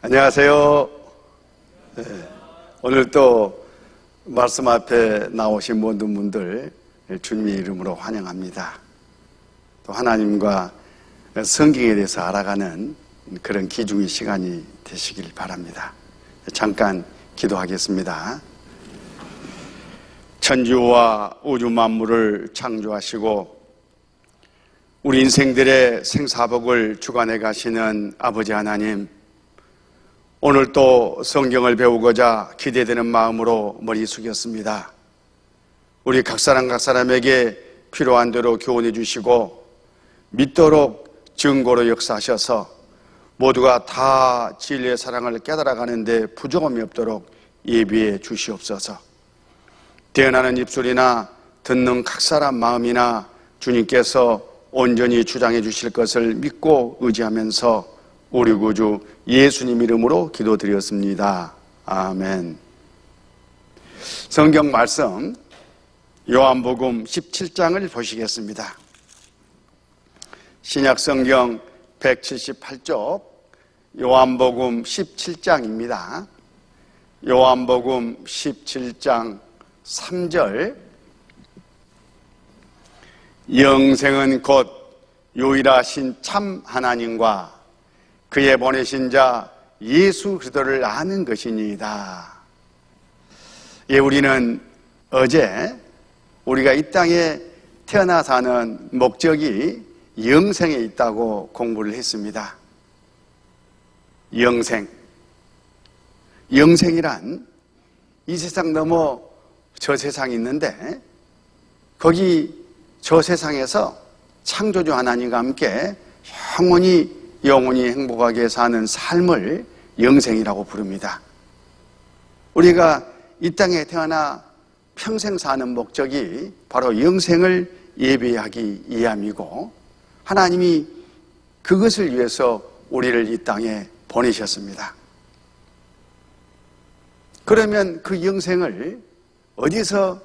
안녕하세요. 네, 오늘 또 말씀 앞에 나오신 모든 분들 주님의 이름으로 환영합니다. 또 하나님과 성경에 대해서 알아가는 그런 기중의 시간이 되시길 바랍니다. 잠깐 기도하겠습니다. 천지와 우주 만물을 창조하시고 우리 인생들의 생사복을 주관해 가시는 아버지 하나님, 오늘 또 성경을 배우고자 기대되는 마음으로 머리 숙였습니다. 우리 각 사람에게 필요한 대로 교훈해 주시고 믿도록 증거로 역사하셔서 모두가 다 진리의 사랑을 깨달아가는데 부족함이 없도록 예비해 주시옵소서. 태어나는 입술이나 듣는 각 사람 마음이나 주님께서 온전히 주장해 주실 것을 믿고 의지하면서 우리 구주 예수님 이름으로 기도드렸습니다. 아멘. 성경 말씀 요한복음 17장을 보시겠습니다. 신약 성경 178쪽 요한복음 17장입니다. 요한복음 17장 3절, 영생은 곧 유일하신 참 하나님과 그의 보내신 자 예수 그리스도를 아는 것이니이다. 예, 우리는 어제 우리가 이 땅에 태어나 사는 목적이 영생에 있다고 공부를 했습니다. 영생이란 이 세상 넘어 저 세상이 있는데 거기 저 세상에서 창조주 하나님과 함께 영원히 행복하게 사는 삶을 영생이라고 부릅니다. 우리가 이 땅에 태어나 평생 사는 목적이 바로 영생을 예비하기 위함이고 하나님이 그것을 위해서 우리를 이 땅에 보내셨습니다. 그러면 그 영생을 어디서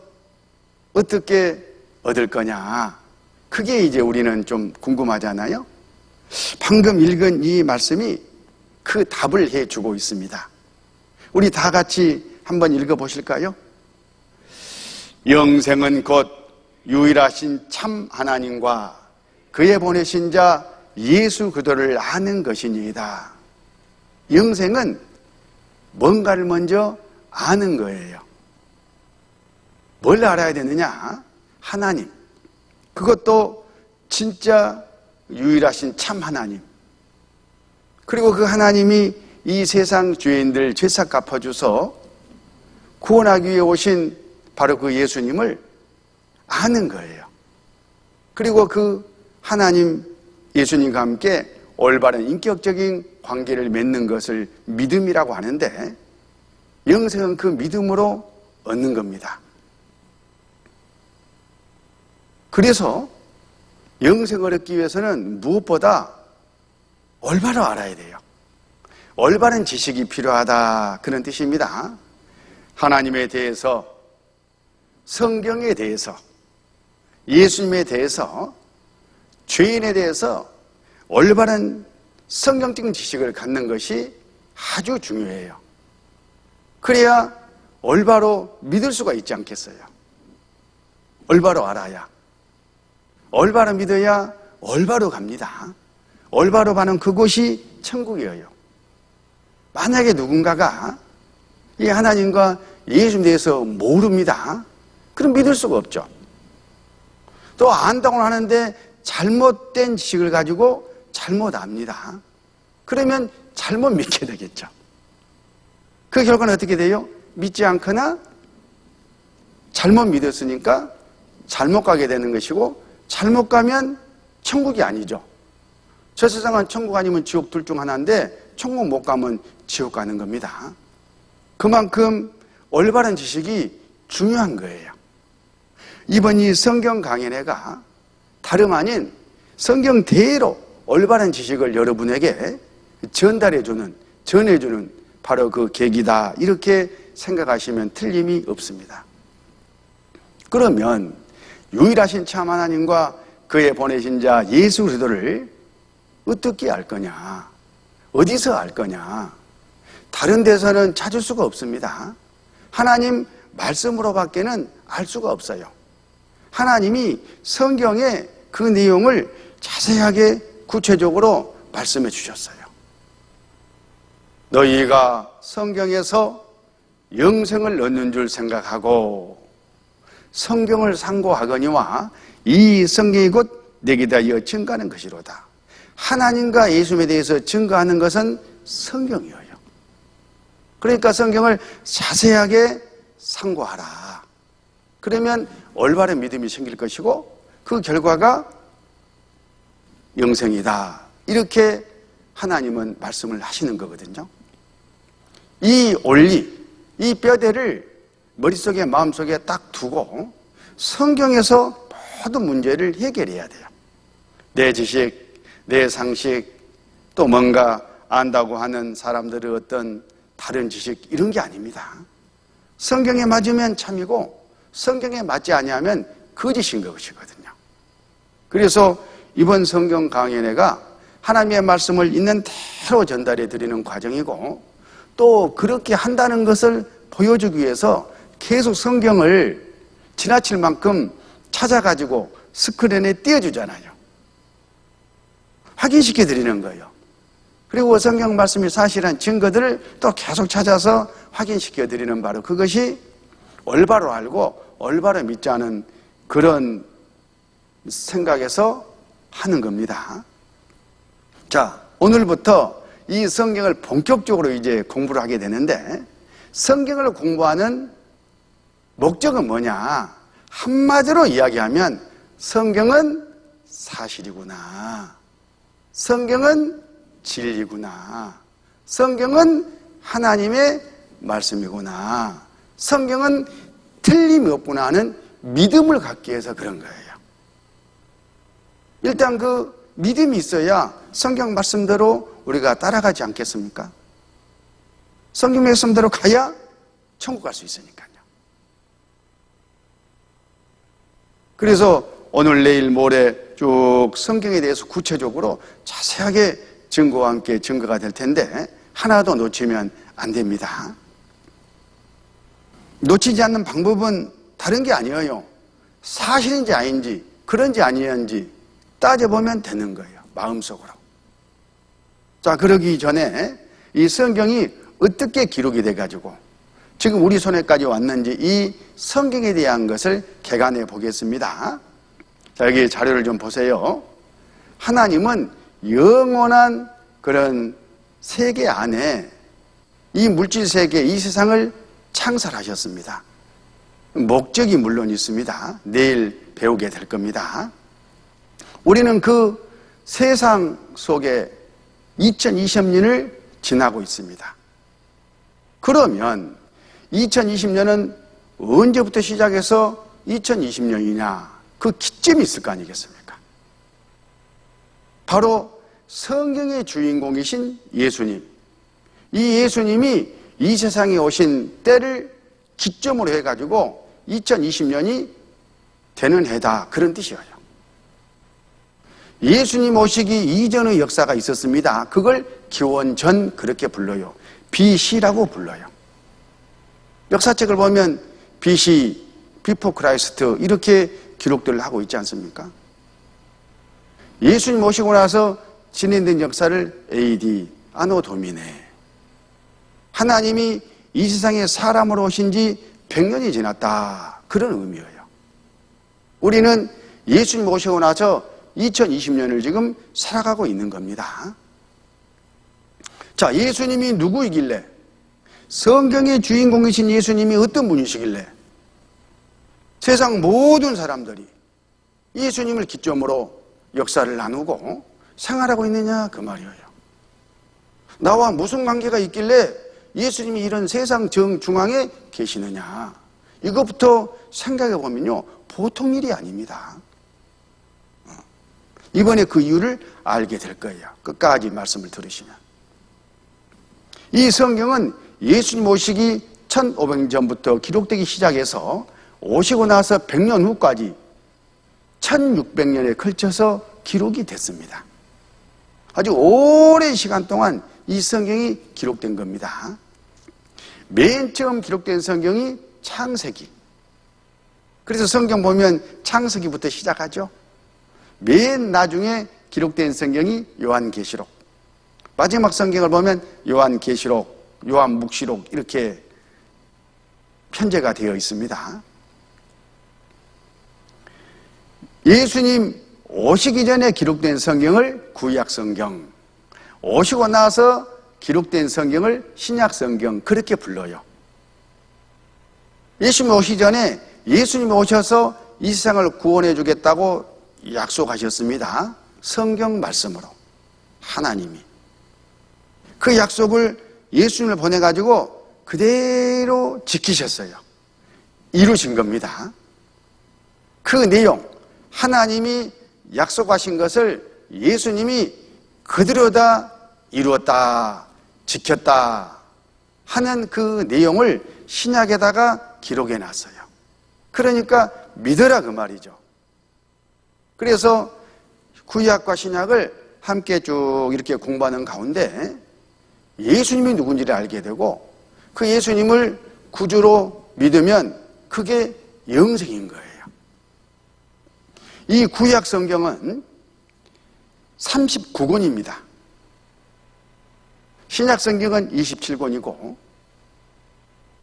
어떻게 얻을 거냐? 그게 이제 우리는 좀 궁금하잖아요. 방금 읽은 이 말씀이 그 답을 해주고 있습니다. 우리 다 같이 한번 읽어보실까요? 영생은 곧 유일하신 참 하나님과 그의 보내신 자 예수 그리스도를 아는 것이니이다. 영생은 뭔가를 먼저 아는 거예요. 뭘 알아야 되느냐? 하나님. 그것도 진짜 유일하신 참 하나님. 그리고 그 하나님이 이 세상 죄인들 죄싹 갚아줘서 구원하기 위해 오신 바로 그 예수님을 아는 거예요. 그리고 그 하나님 예수님과 함께 올바른 인격적인 관계를 맺는 것을 믿음이라고 하는데 영생은 그 믿음으로 얻는 겁니다. 그래서 영생을 얻기 위해서는 무엇보다 올바로 알아야 돼요. 올바른 지식이 필요하다, 그런 뜻입니다. 하나님에 대해서, 성경에 대해서, 예수님에 대해서, 죄인에 대해서 올바른 성경적인 지식을 갖는 것이 아주 중요해요. 그래야 올바로 믿을 수가 있지 않겠어요? 올바로 알아야, 올바로 믿어야 올바로 갑니다. 올바로 가는 그곳이 천국이에요. 만약에 누군가가 이 하나님과 예수님에 대해서 모릅니다. 그럼 믿을 수가 없죠. 또 안다고 하는데 잘못된 지식을 가지고 잘못 압니다. 그러면 잘못 믿게 되겠죠. 그 결과는 어떻게 돼요? 믿지 않거나 잘못 믿었으니까 잘못 가게 되는 것이고, 잘못 가면 천국이 아니죠. 저 세상은 천국 아니면 지옥 둘 중 하나인데 천국 못 가면 지옥 가는 겁니다. 그만큼 올바른 지식이 중요한 거예요. 이번 이 성경 강연회가 다름 성경대로 올바른 지식을 여러분에게 전해주는 바로 그 계기다, 이렇게 생각하시면 틀림이 없습니다. 그러면 유일하신 참 하나님과 그의 보내신 자 예수 그리스도를 어떻게 알 거냐? 어디서 알 거냐? 다른 데서는 찾을 수가 없습니다. 하나님 말씀으로밖에는 알 수가 없어요. 하나님이 성경에 그 내용을 자세하게 구체적으로 말씀해 주셨어요. 너희가 성경에서 영생을 얻는 줄 생각하고 성경을 상고하거니와 이 성경이 곧 내게 대하여 증거하는 것이로다. 하나님과 예수님에 대해서 증거하는 것은 성경이에요. 그러니까 성경을 자세하게 상고하라. 그러면 올바른 믿음이 생길 것이고 그 결과가 영생이다. 이렇게 하나님은 말씀을 하시는 거거든요. 이 원리, 이 뼈대를 머릿속에 마음속에 딱 두고 성경에서 모든 문제를 해결해야 돼요. 내 지식, 내 상식, 또 뭔가 안다고 하는 사람들의 어떤 다른 지식 이런 게 아닙니다. 성경에 맞으면 참이고 성경에 맞지 아니하면 거짓인 것이거든요. 그래서 이번 성경 강연회가 하나님의 말씀을 있는 대로 전달해 드리는 과정이고 또 그렇게 한다는 것을 보여주기 위해서 계속 성경을 지나칠 만큼 찾아가지고 스크린에 띄워주잖아요. 확인시켜 드리는 거예요. 그리고 성경 말씀이 사실한 증거들을 또 계속 찾아서 확인시켜 드리는 바로 그것이 올바로 알고 올바로 믿지 않은 그런 생각에서 하는 겁니다. 자, 오늘부터 이 성경을 본격적으로 이제 공부를 하게 되는데 성경을 공부하는 목적은 뭐냐? 한마디로 이야기하면 성경은 사실이구나. 성경은 진리구나. 성경은 하나님의 말씀이구나. 성경은 틀림이 없구나 하는 믿음을 갖기 위해서 그런 거예요. 일단 그 믿음이 있어야 성경 말씀대로 우리가 따라가지 않겠습니까? 성경 말씀대로 가야 천국 갈 수 있으니까요. 그래서 오늘 내일 모레 쭉 성경에 대해서 구체적으로 자세하게 증거와 함께 증거가 될 텐데 하나도 놓치면 안 됩니다. 놓치지 않는 방법은 다른 게 아니에요. 사실인지 아닌지 그런지 아니었는지 따져보면 되는 거예요. 마음속으로. 자, 그러기 전에 이 성경이 어떻게 기록이 돼가지고 지금 우리 손에까지 왔는지 이 성경에 대한 것을 개관해 보겠습니다. 자, 여기 자료를 좀 보세요. 하나님은 영원한 그런 세계 안에 이 물질 세계, 이 세상을 창설하셨습니다. 목적이 물론 있습니다. 내일 배우게 될 겁니다. 우리는 그 세상 속에 2020년을 지나고 있습니다. 그러면 2020년은 언제부터 시작해서 2020년이냐? 그 기점이 있을 거 아니겠습니까? 바로 성경의 주인공이신 예수님. 이 예수님이 이 세상에 오신 때를 기점으로 해가지고 2020년이 되는 해다. 그런 뜻이에요. 예수님 오시기 이전의 역사가 있었습니다. 그걸 기원전 그렇게 불러요. BC라고 불러요. 역사책을 보면 BC, Before Christ 이렇게 기록들을 하고 있지 않습니까? 예수님 오시고 나서 진행된 역사를 AD, 아노 도미네. 하나님이 이 세상에 사람으로 오신 지 100년이 지났다. 그런 의미예요. 우리는 예수님 오시고 나서 2020년을 지금 살아가고 있는 겁니다. 자, 예수님이 누구이길래? 성경의 주인공이신 예수님이 어떤 분이시길래? 세상 모든 사람들이 예수님을 기점으로 역사를 나누고 생활하고 있느냐 그 말이에요. 나와 무슨 관계가 있길래 예수님이 이런 세상 정중앙에 계시느냐. 이것부터 생각해 보면요 보통 일이 아닙니다. 이번에 그 이유를 알게 될 거예요. 끝까지 말씀을 들으시면. 이 성경은 예수님 오시기 1500년 전부터 기록되기 시작해서 오시고 나서 100년 후까지 1600년에 걸쳐서 기록이 됐습니다. 아주 오랜 시간 동안 이 성경이 기록된 겁니다. 맨 처음 기록된 성경이 창세기. 그래서 성경 보면 창세기부터 시작하죠. 맨 나중에 기록된 성경이 요한계시록. 마지막 성경을 보면 요한계시록, 요한묵시록 이렇게 편제가 되어 있습니다. 예수님 오시기 전에 기록된 성경을 구약성경, 오시고 나서 기록된 성경을 신약성경 그렇게 불러요. 예수님 오시기 전에 예수님이 오셔서 이 세상을 구원해 주겠다고 약속하셨습니다. 성경 말씀으로 하나님이 그 약속을 예수님을 보내가지고 그대로 지키셨어요. 이루신 겁니다. 그 내용, 하나님이 약속하신 것을 예수님이 그대로 다 이루었다, 지켰다 하는 그 내용을 신약에다가 기록해 놨어요. 그러니까 믿으라 그 말이죠. 그래서 구약과 신약을 함께 쭉 이렇게 공부하는 가운데 예수님이 누군지를 알게 되고 그 예수님을 구주로 믿으면 그게 영생인 거예요. 이 구약 성경은 39권입니다. 신약 성경은 27권이고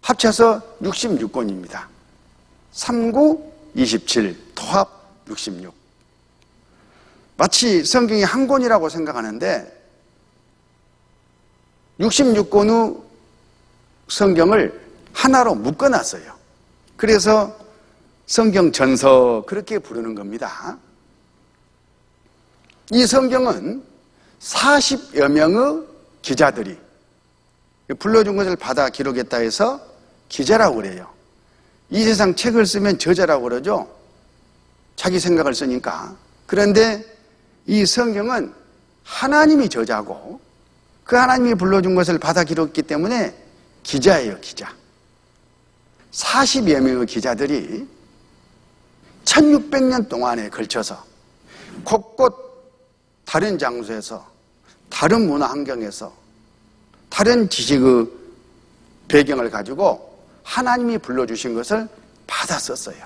합쳐서 66권입니다. 39, 27, 토합 66. 마치 성경이 한 권이라고 생각하는데 66권의 성경을 하나로 묶어놨어요. 그래서 성경 전서 그렇게 부르는 겁니다. 이 성경은 40여 명의 기자들이 불러준 것을 받아 기록했다 해서 기자라고 그래요. 이 세상 책을 쓰면 저자라고 그러죠. 자기 생각을 쓰니까. 그런데 이 성경은 하나님이 저자고 그 하나님이 불러준 것을 받아 기록했기 때문에 기자예요, 기자. 40여 명의 기자들이 1600년 동안에 걸쳐서 곳곳 다른 장소에서 다른 문화 환경에서 다른 지식의 배경을 가지고 하나님이 불러주신 것을 받아 썼어요.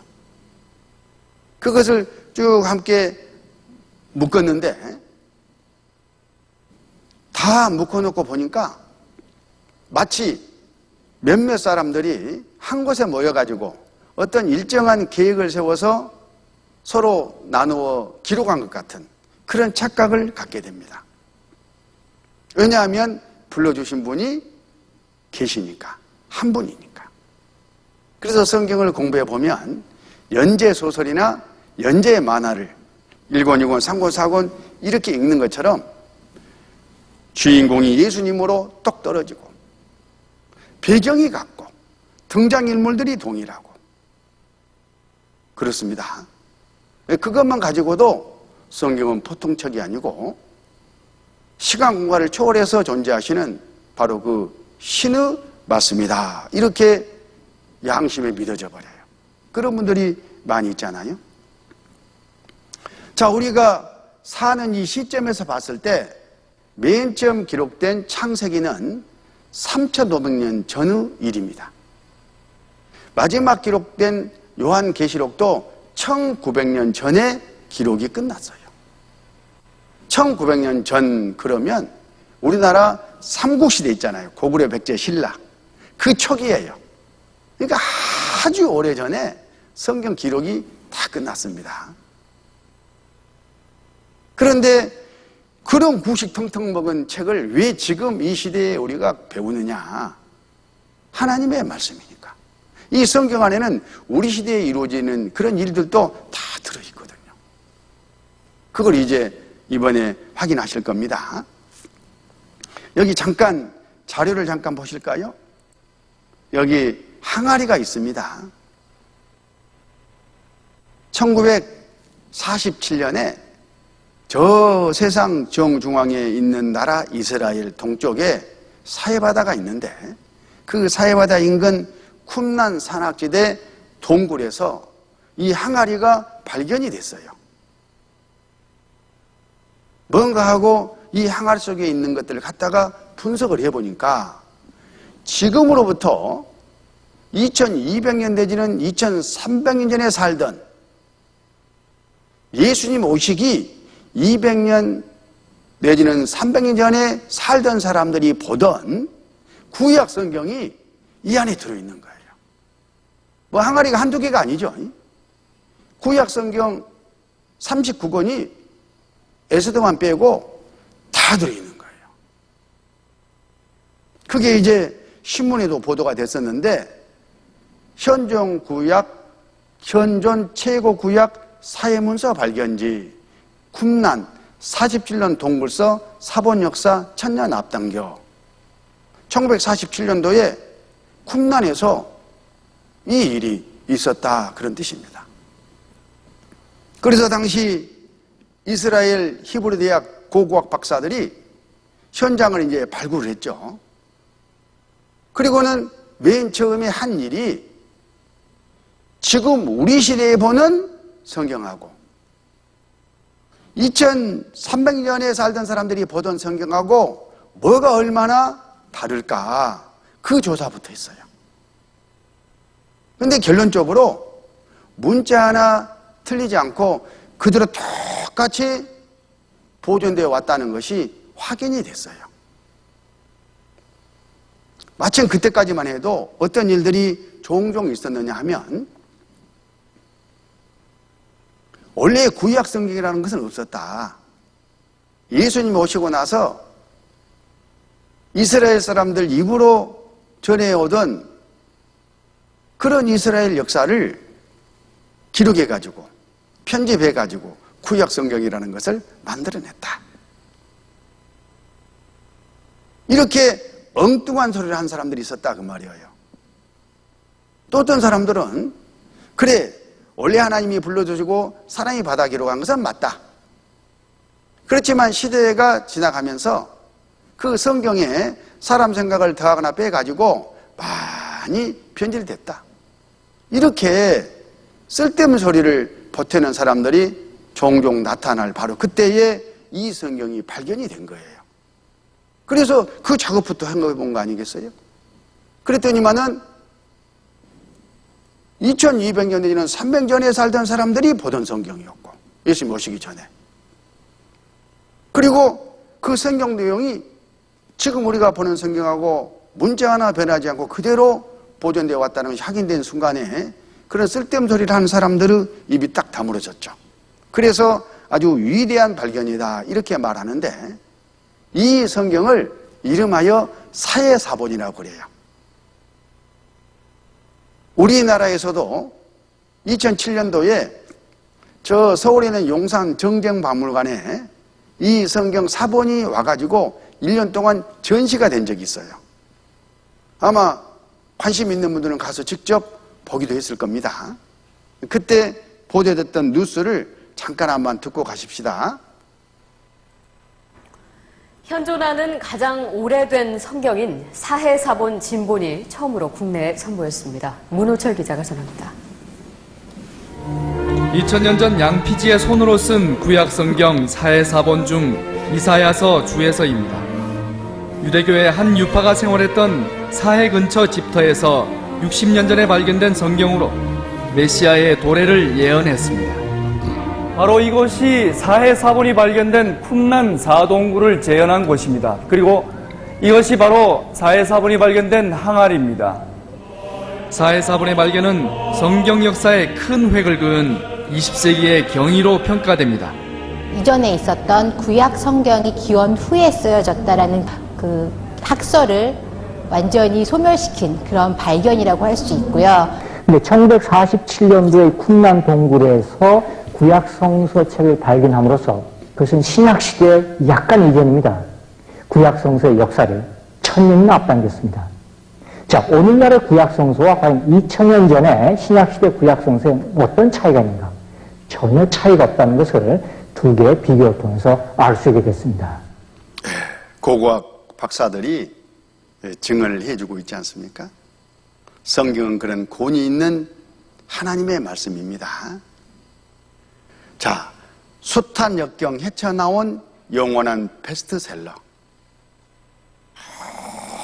그것을 쭉 함께 묶었는데 다 묶어놓고 보니까 마치 몇몇 사람들이 한 곳에 모여가지고 어떤 일정한 계획을 세워서 서로 나누어 기록한 것 같은 그런 착각을 갖게 됩니다. 왜냐하면 불러주신 분이 계시니까, 한 분이니까. 그래서 성경을 공부해 보면 연재 소설이나 연재 만화를 1권, 2권, 3권, 4권 이렇게 읽는 것처럼 주인공이 예수님으로 똑 떨어지고 배경이 같고 등장인물들이 동일하고 그렇습니다. 그것만 가지고도 성경은 보통 책이 아니고 시간 공간을 초월해서 존재하시는 바로 그 신의 말씀이다. 이렇게 양심에 믿어져 버려요. 그런 분들이 많이 있잖아요. 자, 우리가 사는 이 시점에서 봤을 때 맨 처음 기록된 창세기는 3500년 전의 일입니다. 마지막 기록된 요한계시록도 1900년 전에 기록이 끝났어요. 1900년 전 그러면 우리나라 삼국시대 있잖아요. 고구려, 백제, 신라. 그 초기예요. 그러니까 아주 오래전에 성경 기록이 다 끝났습니다. 그런데 그런 구식텅텅 먹은 책을 왜 지금 이 시대에 우리가 배우느냐? 하나님의 말씀이니까. 이 성경 안에는 우리 시대에 이루어지는 그런 일들도 다 들어있거든요. 그걸 이제 이번에 확인하실 겁니다. 여기 잠깐 자료를 잠깐 보실까요? 여기 항아리가 있습니다. 1947년에 저 세상 정중앙에 있는 나라 이스라엘 동쪽에 사해바다가 있는데 그 사해바다 인근 쿰란 산악지대 동굴에서 이 항아리가 발견이 됐어요. 뭔가 하고 이 항아리 속에 있는 것들을 갖다가 분석을 해보니까 지금으로부터 2200년 내지는 2300년 전에 살던 예수님 오시기 200년 내지는 300년 전에 살던 사람들이 보던 구약 성경이 이 안에 들어있는 거예요. 뭐 항아리가 한두 개가 아니죠. 구약 성경 39권이 에스더만 빼고 다 들어있는 거예요. 그게 이제 신문에도 보도가 됐었는데 현존 최고 구약 사회문서 발견지 쿰란 47년 동굴서 사본 역사 천년 앞당겨 1947년도에 쿰란에서 이 일이 있었다 그런 뜻입니다. 그래서 당시 이스라엘 히브리 대학 고고학 박사들이 현장을 이제 발굴을 했죠. 그리고는 맨 처음에 한 일이 지금 우리 시대에 보는 성경하고 2300년에 살던 사람들이 보던 성경하고 뭐가 얼마나 다를까 그 조사부터 했어요. 그런데 결론적으로 문자 하나 틀리지 않고 그대로 똑같이 보존되어 왔다는 것이 확인이 됐어요. 마침 그때까지만 해도 어떤 일들이 종종 있었느냐 하면 원래 구약 성경이라는 것은 없었다. 예수님이 오시고 나서 이스라엘 사람들 입으로 전해오던 그런 이스라엘 역사를 기록해가지고 편집해가지고 구약 성경이라는 것을 만들어냈다. 이렇게 엉뚱한 소리를 한 사람들이 있었다 그 말이에요. 또 어떤 사람들은 그래 원래 하나님이 불러주시고 사람이 받아 기록한 것은 맞다. 그렇지만 시대가 지나가면서 그 성경에 사람 생각을 더하거나 빼가지고 많이 변질됐다. 이렇게 쓸데없는 소리를 보태는 사람들이 종종 나타날 바로 그때에 이 성경이 발견이 된 거예요. 그래서 그 작업부터 해본 거 아니겠어요? 그랬더니만은 2200년 내지는 300년 전에 살던 사람들이 보던 성경이었고 예수님 오시기 전에 그리고 그 성경 내용이 지금 우리가 보는 성경하고 문자 하나 변하지 않고 그대로 보존되어 왔다는 것이 확인된 순간에 그런 쓸데없는 소리를 하는 사람들의 입이 딱 다물어졌죠. 그래서 아주 위대한 발견이다 이렇게 말하는데 이 성경을 이름하여 사해사본이라고 그래요. 우리나라에서도 2007년도에 저 서울에 있는 용산 정경박물관에 이 성경 사본이 와가지고 1년 동안 전시가 된 적이 있어요. 아마 관심 있는 분들은 가서 직접 보기도 했을 겁니다. 그때 보도됐던 뉴스를 잠깐 한번 듣고 가십시다. 현존하는 가장 오래된 성경인 사해사본 진본이 처음으로 국내에 선보였습니다. 문호철 기자가 전합니다. 2000년 전 양피지의 손으로 쓴 구약 성경 사해사본 중 이사야서 주에서입니다. 유대교의 한 유파가 생활했던 사해 근처 집터에서 60년 전에 발견된 성경으로 메시아의 도래를 예언했습니다. 바로 이곳이 사해사본이 발견된 쿰란 사동굴을 재현한 곳입니다. 그리고 이것이 바로 사해사본이 발견된 항아리입니다. 사해사본의 발견은 성경 역사에 큰 획을 그은 20세기의 경이로 평가됩니다. 이전에 있었던 구약 성경이 기원 후에 쓰여졌다라는 그 학설을 완전히 소멸시킨 그런 발견이라고 할 수 있고요. 근데 1947년도에 쿰란 동굴에서 구약 성서책을 발견함으로써 그것은 신약 시대의 약간 이전입니다. 구약 성서의 역사를 1000년이나 앞당겼습니다. 자, 오늘날의 구약 성서와 과연 2000년 전에 신약 시대 구약 성서에 어떤 차이가 있는가? 전혀 차이가 없다는 것을 두 개의 비교를 통해서 알 수 있게 됐습니다. 고고학 박사들이 증언을 해주고 있지 않습니까? 성경은 그런 권위 있는 하나님의 말씀입니다. 자, 숱한 역경 헤쳐나온 영원한 베스트셀러.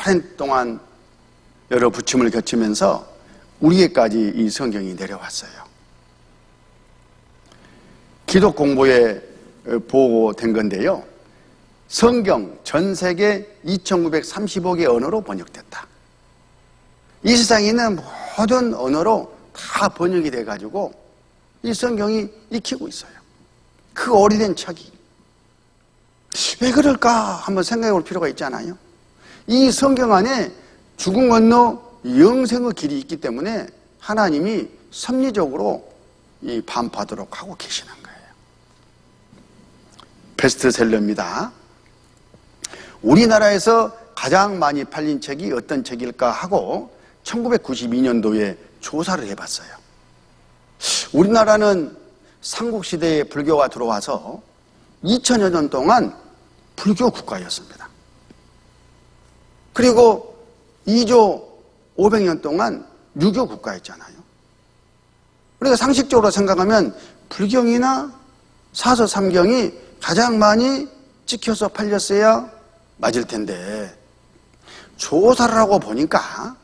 오랜 동안 여러 부침을 거치면서 우리에게까지 이 성경이 내려왔어요. 기독 공부에 보고된 건데요. 성경 전 세계 2935개 언어로 번역됐다. 이 세상에 있는 모든 언어로 다 번역이 돼가지고 이 성경이 익히고 있어요. 그 오래된 책이. 왜 그럴까 한번 생각해 볼 필요가 있잖아요. 이 성경 안에 죽음 건너 영생의 길이 있기 때문에 하나님이 섭리적으로 이 반포하도록 하고 계시는 거예요. 베스트셀러입니다. 우리나라에서 가장 많이 팔린 책이 어떤 책일까 하고 1992년도에 조사를 해봤어요. 우리나라는 삼국시대에 불교가 들어와서 2000여 년 동안 불교 국가였습니다. 그리고 2조 500년 동안 유교 국가였잖아요. 우리가 상식적으로 생각하면 불경이나 사서 삼경이 가장 많이 찍혀서 팔렸어야 맞을 텐데 조사를 하고 보니까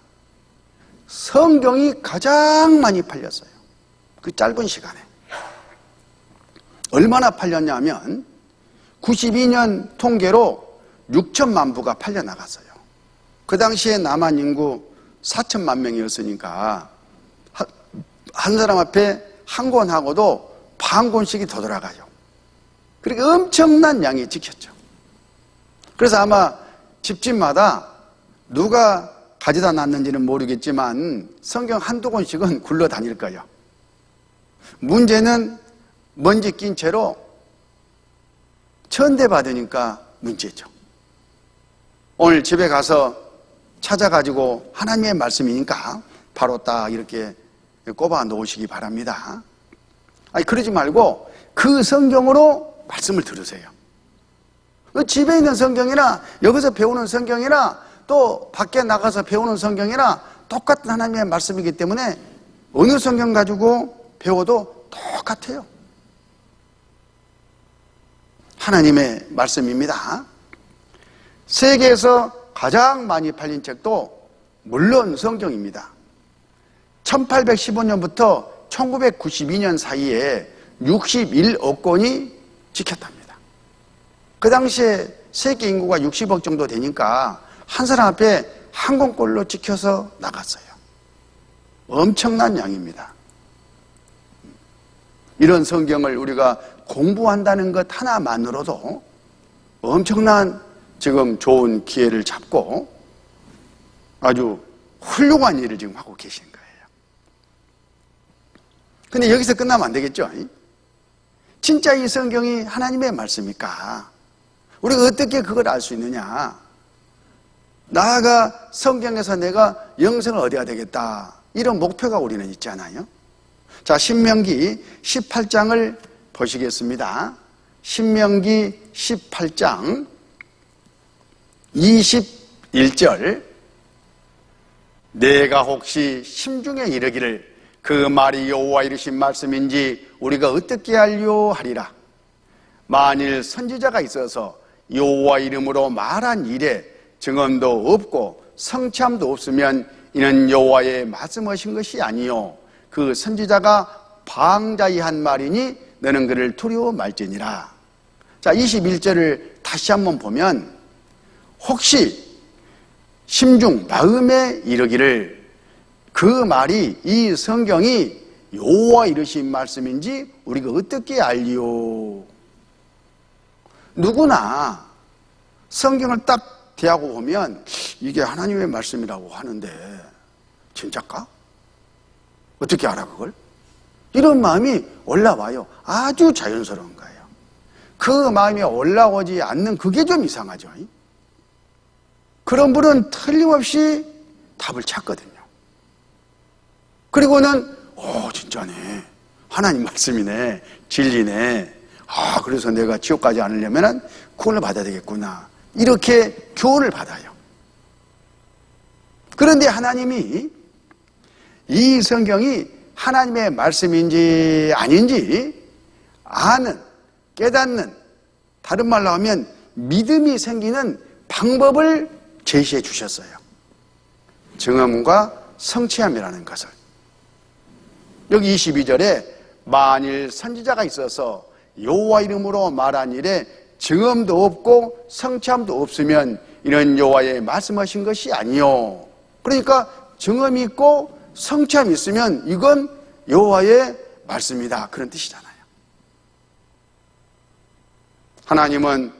성경이 가장 많이 팔렸어요. 그 짧은 시간에. 얼마나 팔렸냐면 92년 통계로 6천만 부가 팔려나갔어요. 그 당시에 남한 인구 4천만 명이었으니까 한 사람 앞에 한 권하고도 반 권씩이 더 들어가요. 그러니까 엄청난 양이 찍혔죠. 그래서 아마 집집마다 누가 가져다 놨는지는 모르겠지만 성경 한두 권씩은 굴러다닐 거예요. 문제는 먼지 낀 채로 천대받으니까 문제죠. 오늘 집에 가서 찾아가지고 하나님의 말씀이니까 바로 딱 이렇게 꼽아 놓으시기 바랍니다. 아니, 그러지 말고 그 성경으로 말씀을 들으세요. 집에 있는 성경이나 여기서 배우는 성경이나 또 밖에 나가서 배우는 성경이나 똑같은 하나님의 말씀이기 때문에 어느 성경 가지고 배워도 똑같아요. 하나님의 말씀입니다. 세계에서 가장 많이 팔린 책도 물론 성경입니다. 1815년부터 1992년 사이에 61억 권이 찍혔답니다. 그 당시에 세계 인구가 60억 정도 되니까 한 사람 앞에 한 권꼴로 찍혀서 나갔어요. 엄청난 양입니다. 이런 성경을 우리가 공부한다는 것 하나만으로도 엄청난 지금 좋은 기회를 잡고 아주 훌륭한 일을 지금 하고 계신 거예요. 근데 여기서 끝나면 안 되겠죠? 진짜 이 성경이 하나님의 말씀일까? 우리가 어떻게 그걸 알 수 있느냐? 나아가 성경에서 내가 영생을 얻어야 되겠다. 이런 목표가 우리는 있잖아요. 자, 신명기 18장을 보시겠습니다. 신명기 18장 21절. 내가 혹시 심중에 이르기를 그 말이 여호와 이르신 말씀인지 우리가 어떻게 알려 하리라. 만일 선지자가 있어서 여호와 이름으로 말한 일에 증언도 없고 성취함도 없으면 이는 여호와의 말씀하신 것이 아니요 그 선지자가 방자히 한 말이니 너는 그를 두려워 말지니라. 자, 21절을 다시 한번 보면 혹시 심중 마음에 이르기를 그 말이 이 성경이 여호와 이르신 말씀인지 우리가 어떻게 알리요? 누구나 성경을 딱 대하고 보면 이게 하나님의 말씀이라고 하는데 진짜까? 어떻게 알아 그걸? 이런 마음이 올라와요. 아주 자연스러운 거예요. 그 마음이 올라오지 않는 그게 좀 이상하죠. 그런 분은 틀림없이 답을 찾거든요. 그리고는 진짜네. 하나님 말씀이네. 진리네. 그래서 내가 지옥 가지 않으려면 구원을 받아야 되겠구나. 이렇게 교훈을 받아요. 그런데 하나님이 이 성경이 하나님의 말씀인지 아닌지 아는, 깨닫는, 다른 말로 하면 믿음이 생기는 방법을 제시해 주셨어요. 증언과 성취함이라는 것을. 여기 22절에 만일 선지자가 있어서 여호와 이름으로 말한 일에 증언도 없고 성취함도 없으면 이는 여호와의 말씀하신 것이 아니요. 그러니까 증언이 있고 성취함이 있으면 이건 여호와의 말씀이다, 그런 뜻이잖아요. 하나님은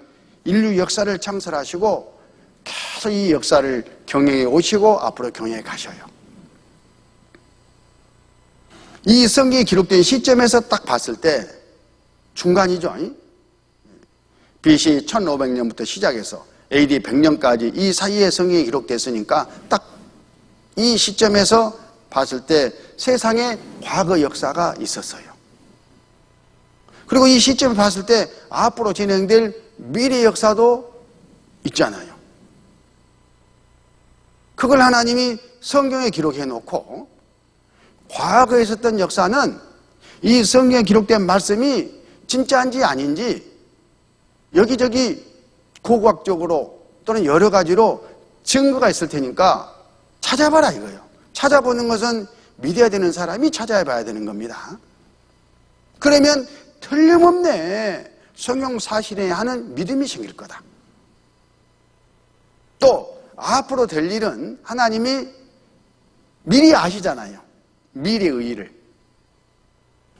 인류 역사를 창설하시고 계속 이 역사를 경영해 오시고 앞으로 경영해 가셔요. 이 성경이 기록된 시점에서 딱 봤을 때 중간이죠. BC 1500년부터 시작해서 AD 100년까지 이 사이에 성경이 기록됐으니까 딱 이 시점에서 봤을 때 세상에 과거 역사가 있었어요. 그리고 이 시점을 봤을 때 앞으로 진행될 미래 역사도 있잖아요. 그걸 하나님이 성경에 기록해 놓고 과거에 있었던 역사는 이 성경에 기록된 말씀이 진짜인지 아닌지 여기저기 고고학적으로 또는 여러 가지로 증거가 있을 테니까 찾아봐라 이거예요. 찾아보는 것은 믿어야 되는 사람이 찾아봐야 되는 겁니다. 그러면 틀림없네, 성경 사실에 하는 믿음이 생길 거다. 또 앞으로 될 일은 하나님이 미리 아시잖아요. 미래의 일을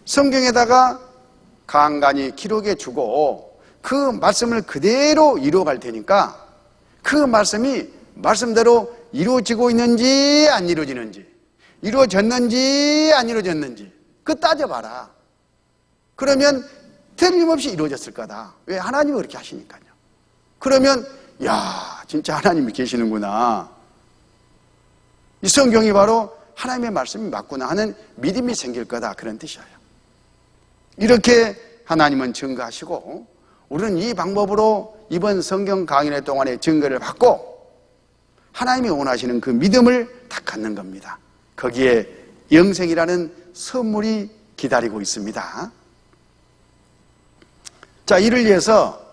성경에다가 간간히 기록해 주고 그 말씀을 그대로 이루어갈 테니까 그 말씀이 말씀대로 이루어지고 있는지 안 이루어지는지, 이루어졌는지 안 이루어졌는지 그거 따져봐라. 그러면 틀림없이 이루어졌을 거다. 왜? 하나님이 그렇게 하시니까요. 그러면 야, 진짜 하나님이 계시는구나, 이 성경이 바로 하나님의 말씀이 맞구나 하는 믿음이 생길 거다, 그런 뜻이에요. 이렇게 하나님은 증거하시고 우리는 이 방법으로 이번 성경 강의 동안에 증거를 받고 하나님이 원하시는 그 믿음을 다 갖는 겁니다. 거기에 영생이라는 선물이 기다리고 있습니다. 자, 이를 위해서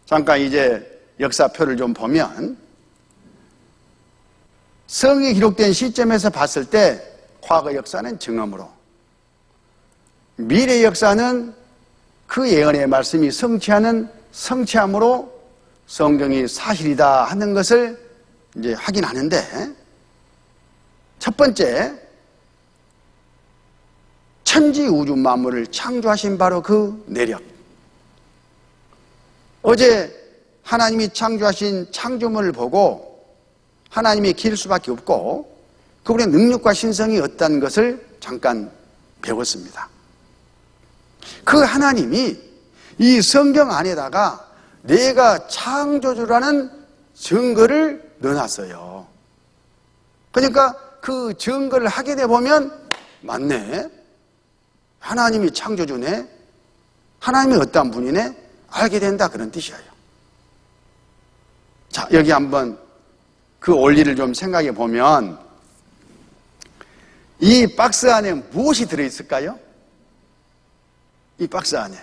잠깐 이제 역사표를 좀 보면 성경이 기록된 시점에서 봤을 때 과거 역사는 증언으로, 미래 역사는 그 예언의 말씀이 성취하는 성취함으로 성경이 사실이다 하는 것을 이제 확인하는데, 첫 번째, 천지 우주 만물을 창조하신 바로 그 내력. 어제 하나님이 창조하신 창조물을 보고 하나님이 길 수밖에 없고 그분의 능력과 신성이 어떤 것을 잠깐 배웠습니다. 그 하나님이 이 성경 안에다가 내가 창조주라는 증거를 넣어놨어요. 그러니까 그 증거를 하게 돼 보면 맞네, 하나님이 창조주네, 하나님이 어떤 분이네 알게 된다, 그런 뜻이에요. 자, 여기 한번 그 원리를 좀 생각해 보면 이 박스 안에 무엇이 들어있을까요? 이 박스 안에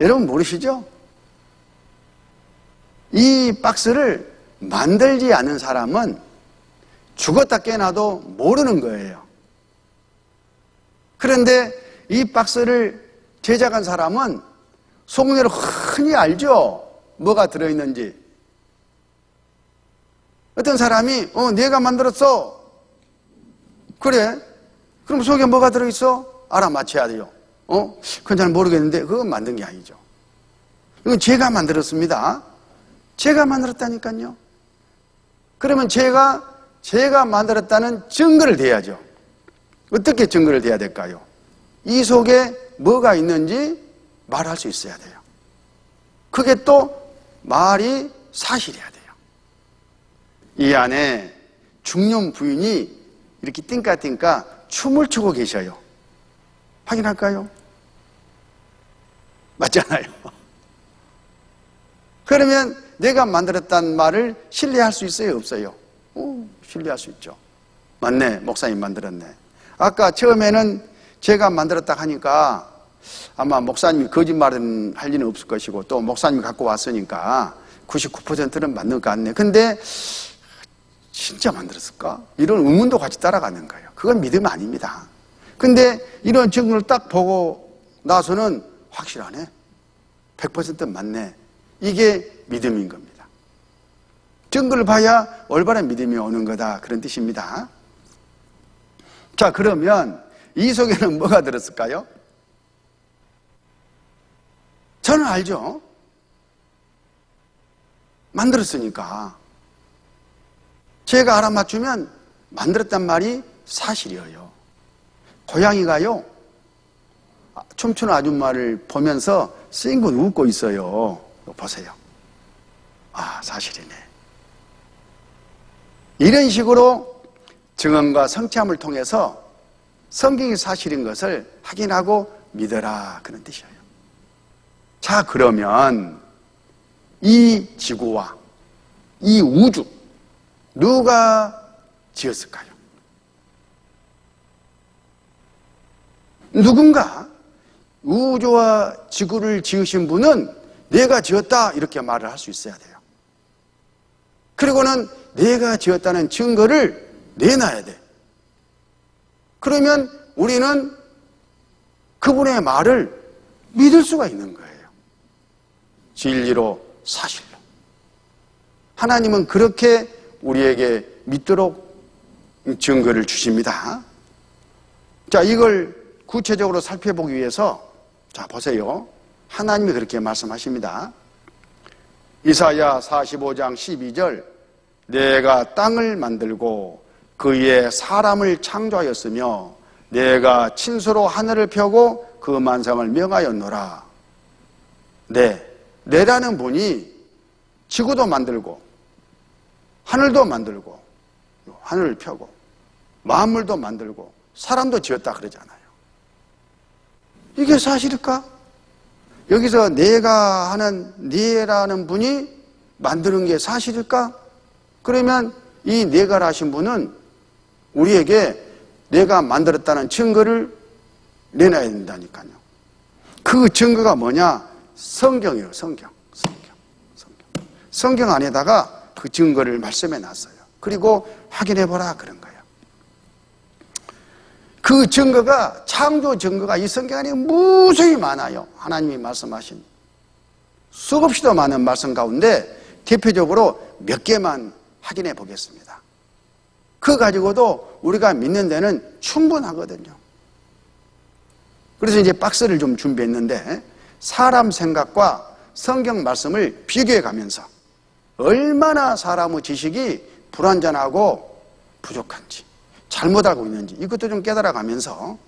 여러분 모르시죠? 이 박스를 만들지 않은 사람은 죽었다 깨어나도 모르는 거예요. 그런데 이 박스를 제작한 사람은 속내로 흔히 알죠, 뭐가 들어있는지. 어떤 사람이 내가 만들었어. 그래? 그럼 속에 뭐가 들어있어? 알아맞혀야 돼요. 그건 잘 모르겠는데 그건 만든 게 아니죠. 이건 제가 만들었습니다. 제가 만들었다니까요. 그러면 제가 만들었다는 증거를 대야죠. 어떻게 증거를 대야 될까요? 이 속에 뭐가 있는지 말할 수 있어야 돼요. 그게 또 말이 사실이어야 돼요. 이 안에 중년 부인이 이렇게 띵까띵까 춤을 추고 계셔요. 확인할까요? 맞잖아요. 그러면 내가 만들었다는 말을 신뢰할 수 있어요, 없어요? 신뢰할 수 있죠. 맞네, 목사님 만들었네. 아까 처음에는 제가 만들었다 하니까 아마 목사님이 거짓말은 할 리는 없을 것이고 또 목사님이 갖고 왔으니까 99%는 맞는 것 같네. 근데 진짜 만들었을까? 이런 의문도 같이 따라가는 거예요. 그건 믿음 아닙니다. 근데 이런 증거를 딱 보고 나서는 확실하네. 100% 맞네. 이게 믿음인 겁니다. 증거를 봐야 올바른 믿음이 오는 거다. 그런 뜻입니다. 자, 그러면 이 속에는 뭐가 들었을까요? 저는 알죠. 만들었으니까. 제가 알아맞추면 만들었단 말이 사실이에요. 고양이가요, 춤추는 아줌마를 보면서 싱긋 웃고 있어요. 보세요. 아, 사실이네. 이런 식으로 증언과 성취함을 통해서 성경이 사실인 것을 확인하고 믿어라. 그런 뜻이에요. 자, 그러면 이 지구와 이 우주, 누가 지었을까요? 누군가 우주와 지구를 지으신 분은 내가 지었다 이렇게 말을 할 수 있어야 돼요. 그리고는 내가 지었다는 증거를 내놔야 돼. 그러면 우리는 그분의 말을 믿을 수가 있는 거예요. 진리로 사실로. 하나님은 그렇게 우리에게 믿도록 증거를 주십니다. 자, 이걸 구체적으로 살펴보기 위해서 자, 보세요. 하나님이 그렇게 말씀하십니다. 이사야 45장 12절 내가 땅을 만들고 그 위에 사람을 창조하였으며 내가 친소로 하늘을 펴고 그 만상을 명하였노라. 내라는 분이 지구도 만들고 하늘도 만들고 하늘을 펴고 만물도 만들고 사람도 지었다 그러잖아요. 이게 사실일까? 여기서 내가 하는 네라는 분이 만드는 게 사실일까? 그러면 이 내가라 하신 분은 우리에게 내가 만들었다는 증거를 내놔야 된다니까요. 그 증거가 뭐냐? 성경이에요. 성경 안에다가 그 증거를 말씀해 놨어요. 그리고 확인해 보라 그런 거예요. 그 증거가 창조 증거가 이 성경 안에 무수히 많아요. 하나님이 말씀하신 수없이도 많은 말씀 가운데 대표적으로 몇 개만 확인해 보겠습니다. 그거 가지고도 우리가 믿는 데는 충분하거든요. 그래서 이제 박스를 좀 준비했는데 사람 생각과 성경 말씀을 비교해 가면서 얼마나 사람의 지식이 불완전하고 부족한지 잘못 알고 있는지 이것도 좀 깨달아가면서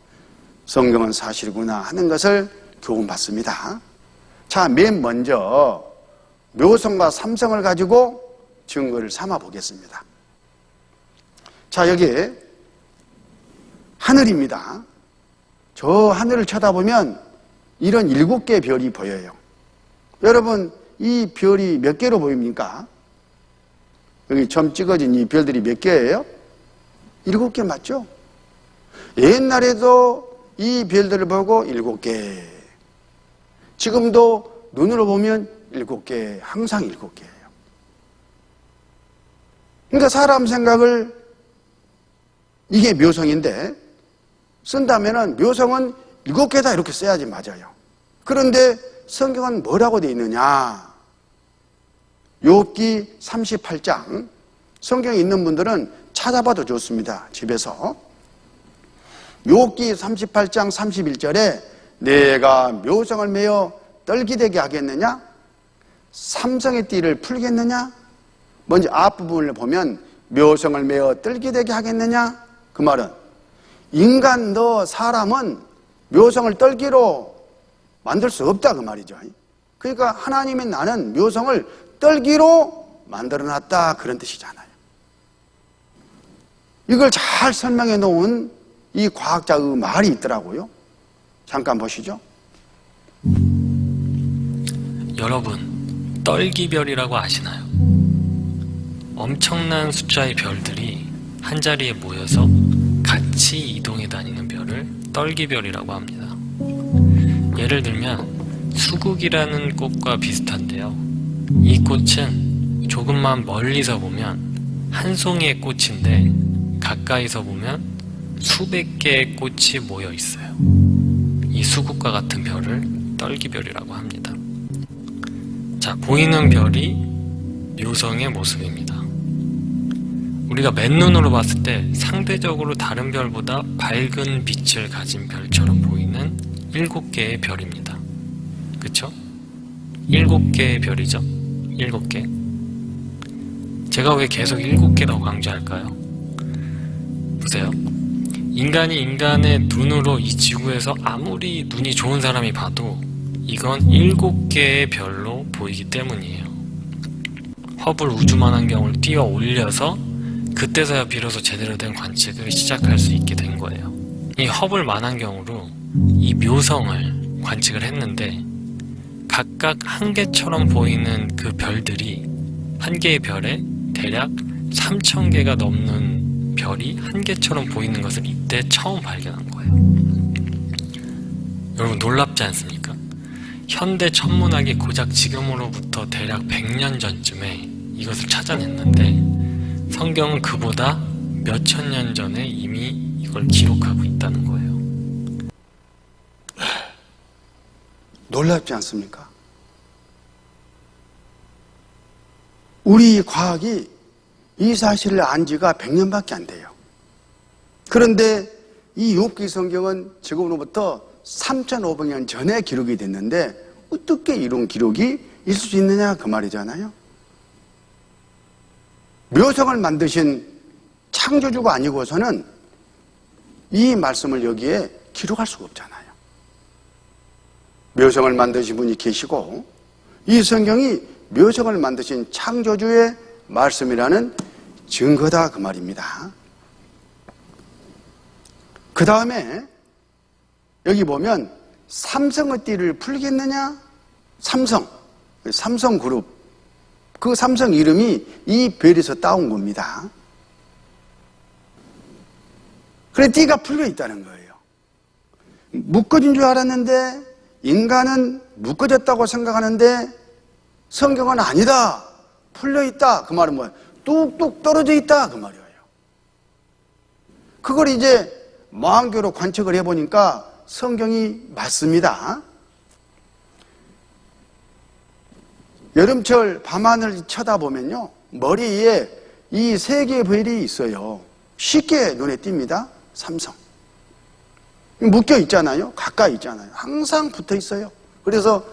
성경은 사실이구나 하는 것을 교훈받습니다. 자, 맨 먼저 묘성과 삼성을 가지고 증거를 삼아 보겠습니다. 자, 여기 하늘입니다. 저 하늘을 쳐다보면 이런 7개의 별이 보여요. 여러분, 이 별이 몇 개로 보입니까? 여기 점 찍어진 이 별들이 몇 개예요? 7개 맞죠? 옛날에도 이 별들을 보고 7개. 지금도 눈으로 보면 7개, 항상 7개예요. 그러니까 사람 생각을 이게 묘성인데 쓴다면은 묘성은 7개다 이렇게 써야지 맞아요. 그런데 성경은 뭐라고 되어 있느냐? 욥기 38장 성경에 있는 분들은 찾아봐도 좋습니다. 집에서 욥기 38장 31절에 내가 묘성을 메어 떨기되게 하겠느냐? 삼성의 띠를 풀겠느냐? 먼저 앞부분을 보면 묘성을 메어 떨기되게 하겠느냐? 그 말은 인간 너 사람은 묘성을 떨기로 만들 수 없다 그 말이죠. 그러니까 하나님의 나는 묘성을 떨기로 만들어놨다 그런 뜻이잖아요. 이걸 잘 설명해 놓은 이 과학자의 말이 있더라고요. 잠깐 보시죠. 여러분, 떨기별이라고 아시나요? 엄청난 숫자의 별들이 한자리에 모여서 같이 이동해 다니는 별을 떨기별이라고 합니다. 예를 들면 수국이라는 꽃과 비슷한데요. 이 꽃은 조금만 멀리서 보면 한 송이의 꽃인데 가까이서 보면 수백 개의 꽃이 모여 있어요. 이 수국과 같은 별을 떨기별이라고 합니다. 자, 보이는 별이 묘성의 모습입니다. 우리가 맨눈으로 봤을 때 상대적으로 다른 별보다 밝은 빛을 가진 별처럼 보이는 7개의 별입니다. 그쵸? 7개의 별이죠? 7개. 제가 왜 계속 7개라고 강조할까요? 보세요. 인간이 인간의 눈으로 이 지구에서 아무리 눈이 좋은 사람이 봐도 이건 7개의 별로 보이기 때문이에요. 허블 우주만환경을 띄어 올려서 그때서야 비로소 제대로 된 관측을 시작할 수 있게 된 거예요. 이 허블 만환경으로 이 묘성을 관측을 했는데 각각 한 개처럼 보이는 그 별들이 한 개의 별에 대략 3,000개가 넘는 별이 한 개처럼 보이는 것을 이때 처음 발견한 거예요. 여러분 놀랍지 않습니까? 현대 천문학이 고작 지금으로부터 대략 100년 전쯤에 이것을 찾아냈는데 성경은 그보다 몇천 년 전에 이미 이걸 기록하고 있다는 거예요. 놀랍지 않습니까? 우리 과학이 이 사실을 안 지가 100년밖에 안 돼요. 그런데 이 욥기 성경은 지금으로부터 3,500년 전에 기록이 됐는데 어떻게 이런 기록이 있을 수 있느냐 그 말이잖아요. 묘성을 만드신 창조주가 아니고서는 이 말씀을 여기에 기록할 수가 없잖아요. 묘성을 만드신 분이 계시고 이 성경이 묘성을 만드신 창조주의 말씀이라는 증거다 그 말입니다. 그 다음에 여기 보면 삼성의 띠를 풀겠느냐? 삼성 그룹. 그 삼성 이름이 이 별에서 따온 겁니다. 그래 띠가 풀려 있다는 거예요. 묶어진 줄 알았는데 인간은 묶어졌다고 생각하는데 성경은 아니다. 풀려 있다. 그 말은 뭐예요? 뚝뚝 떨어져 있다. 그 말이에요. 그걸 이제 망원경으로 관측을 해보니까 성경이 맞습니다. 여름철 밤하늘 쳐다보면요. 머리 위에 이 3개의 별이 있어요. 쉽게 눈에 띕니다. 삼성. 묶여 있잖아요. 가까이 있잖아요. 항상 붙어 있어요. 그래서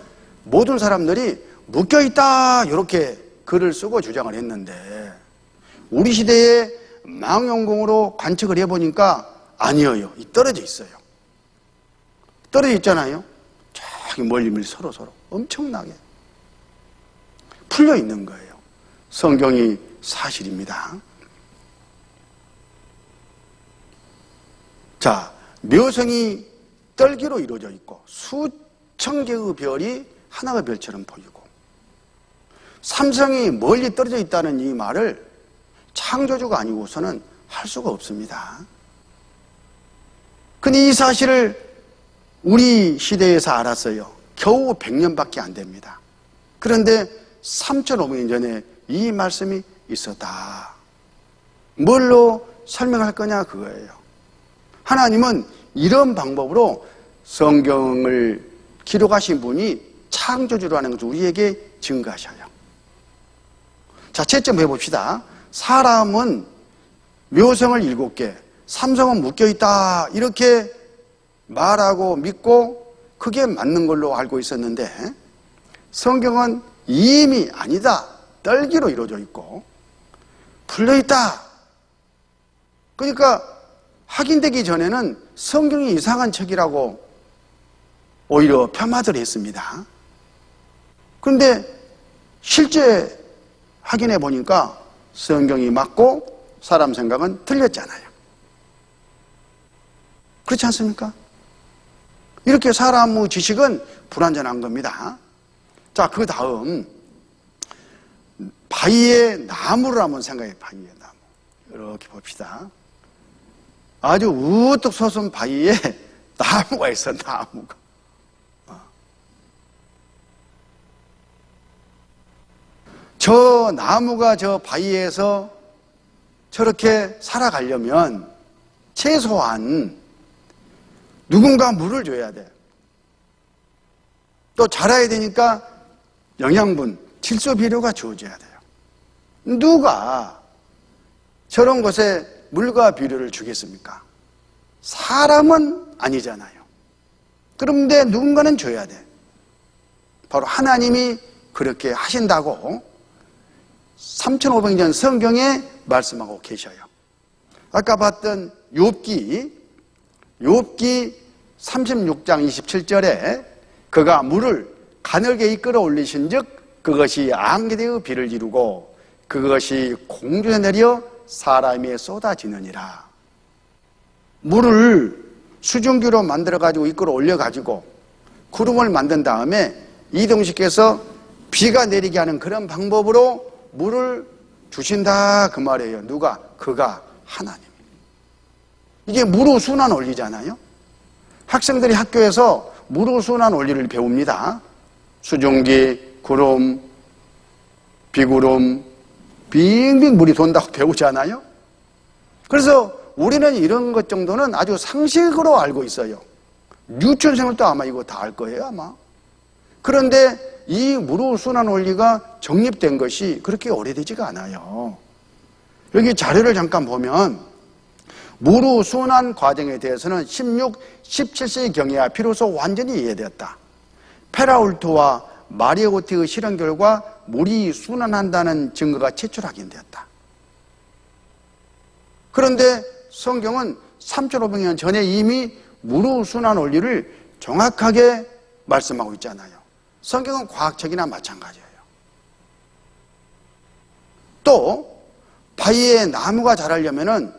모든 사람들이 묶여 있다 이렇게 글을 쓰고 주장을 했는데 우리 시대에 망원경으로 관측을 해보니까 아니에요. 떨어져 있어요. 떨어져 있잖아요. 저기 멀리 서로 엄청나게 풀려 있는 거예요. 성경이 사실입니다. 자, 묘성이 떨기로 이루어져 있고 수천 개의 별이 하나의 별처럼 보이고 삼성이 멀리 떨어져 있다는 이 말을 창조주가 아니고서는 할 수가 없습니다. 근데 이 사실을 우리 시대에서 알았어요. 겨우 100년밖에 안 됩니다. 그런데 3,500년 전에 이 말씀이 있었다. 뭘로 설명할 거냐 그거예요. 하나님은 이런 방법으로 성경을 기록하신 분이 창조주라는 것을 우리에게 증거하셔요. 자, 채점 해봅시다. 사람은 묘성을 7개, 삼성은 묶여있다 이렇게 말하고 믿고 그게 맞는 걸로 알고 있었는데 성경은 이미 아니다. 떨기로 이루어져 있고 풀려있다. 그러니까 확인되기 전에는 성경이 이상한 책이라고 오히려 폄하를 했습니다. 그런데 실제 확인해 보니까 성경이 맞고 사람 생각은 틀렸잖아요. 그렇지 않습니까? 이렇게 사람의 지식은 불완전한 겁니다. 자, 그 다음 바위의 나무를 한번 생각해. 바위의 나무 이렇게 봅시다. 아주 우뚝 솟은 바위에 나무가 있어. 나무가 저 나무가 저 바위에서 저렇게 살아가려면 최소한 누군가 물을 줘야 돼. 또 자라야 되니까 영양분, 질소 비료가 주어져야 돼요. 누가 저런 곳에 물과 비료를 주겠습니까? 사람은 아니잖아요. 그런데 누군가는 줘야 돼. 바로 하나님이 그렇게 하신다고 3500년 성경에 말씀하고 계셔요. 아까 봤던 욥기 36장 27절에 그가 물을 가늘게 이끌어 올리신 즉 그것이 안개되어 비를 이루고 그것이 공중에 내려 사람에 쏟아지느니라. 물을 수증기로 만들어가지고 이끌어 올려가지고 구름을 만든 다음에 이동시켜서 비가 내리게 하는 그런 방법으로 물을 주신다 그 말이에요. 누가? 그가 하나님. 이게 무르순환 원리잖아요. 학생들이 학교에서 무르순환 원리를 배웁니다. 수증기, 구름, 비구름, 빙빙 물이 돈다고 배우잖아요. 그래서 우리는 이런 것 정도는 아주 상식으로 알고 있어요. 유치원생들도 아마 이거 다 알 거예요, 아마. 그런데 이 무르순환 원리가 정립된 것이 그렇게 오래되지가 않아요. 여기 자료를 잠깐 보면 무르순환 과정에 대해서는 16, 17세기경에야 비로소 완전히 이해되었다. 페라울트와 마리오티의 실험 결과 물이 순환한다는 증거가 최초로 확인되었다. 그런데 성경은 3500년 전에 이미 무르순환 원리를 정확하게 말씀하고 있잖아요. 성경은 과학책이나 마찬가지예요. 또 바위에 나무가 자라려면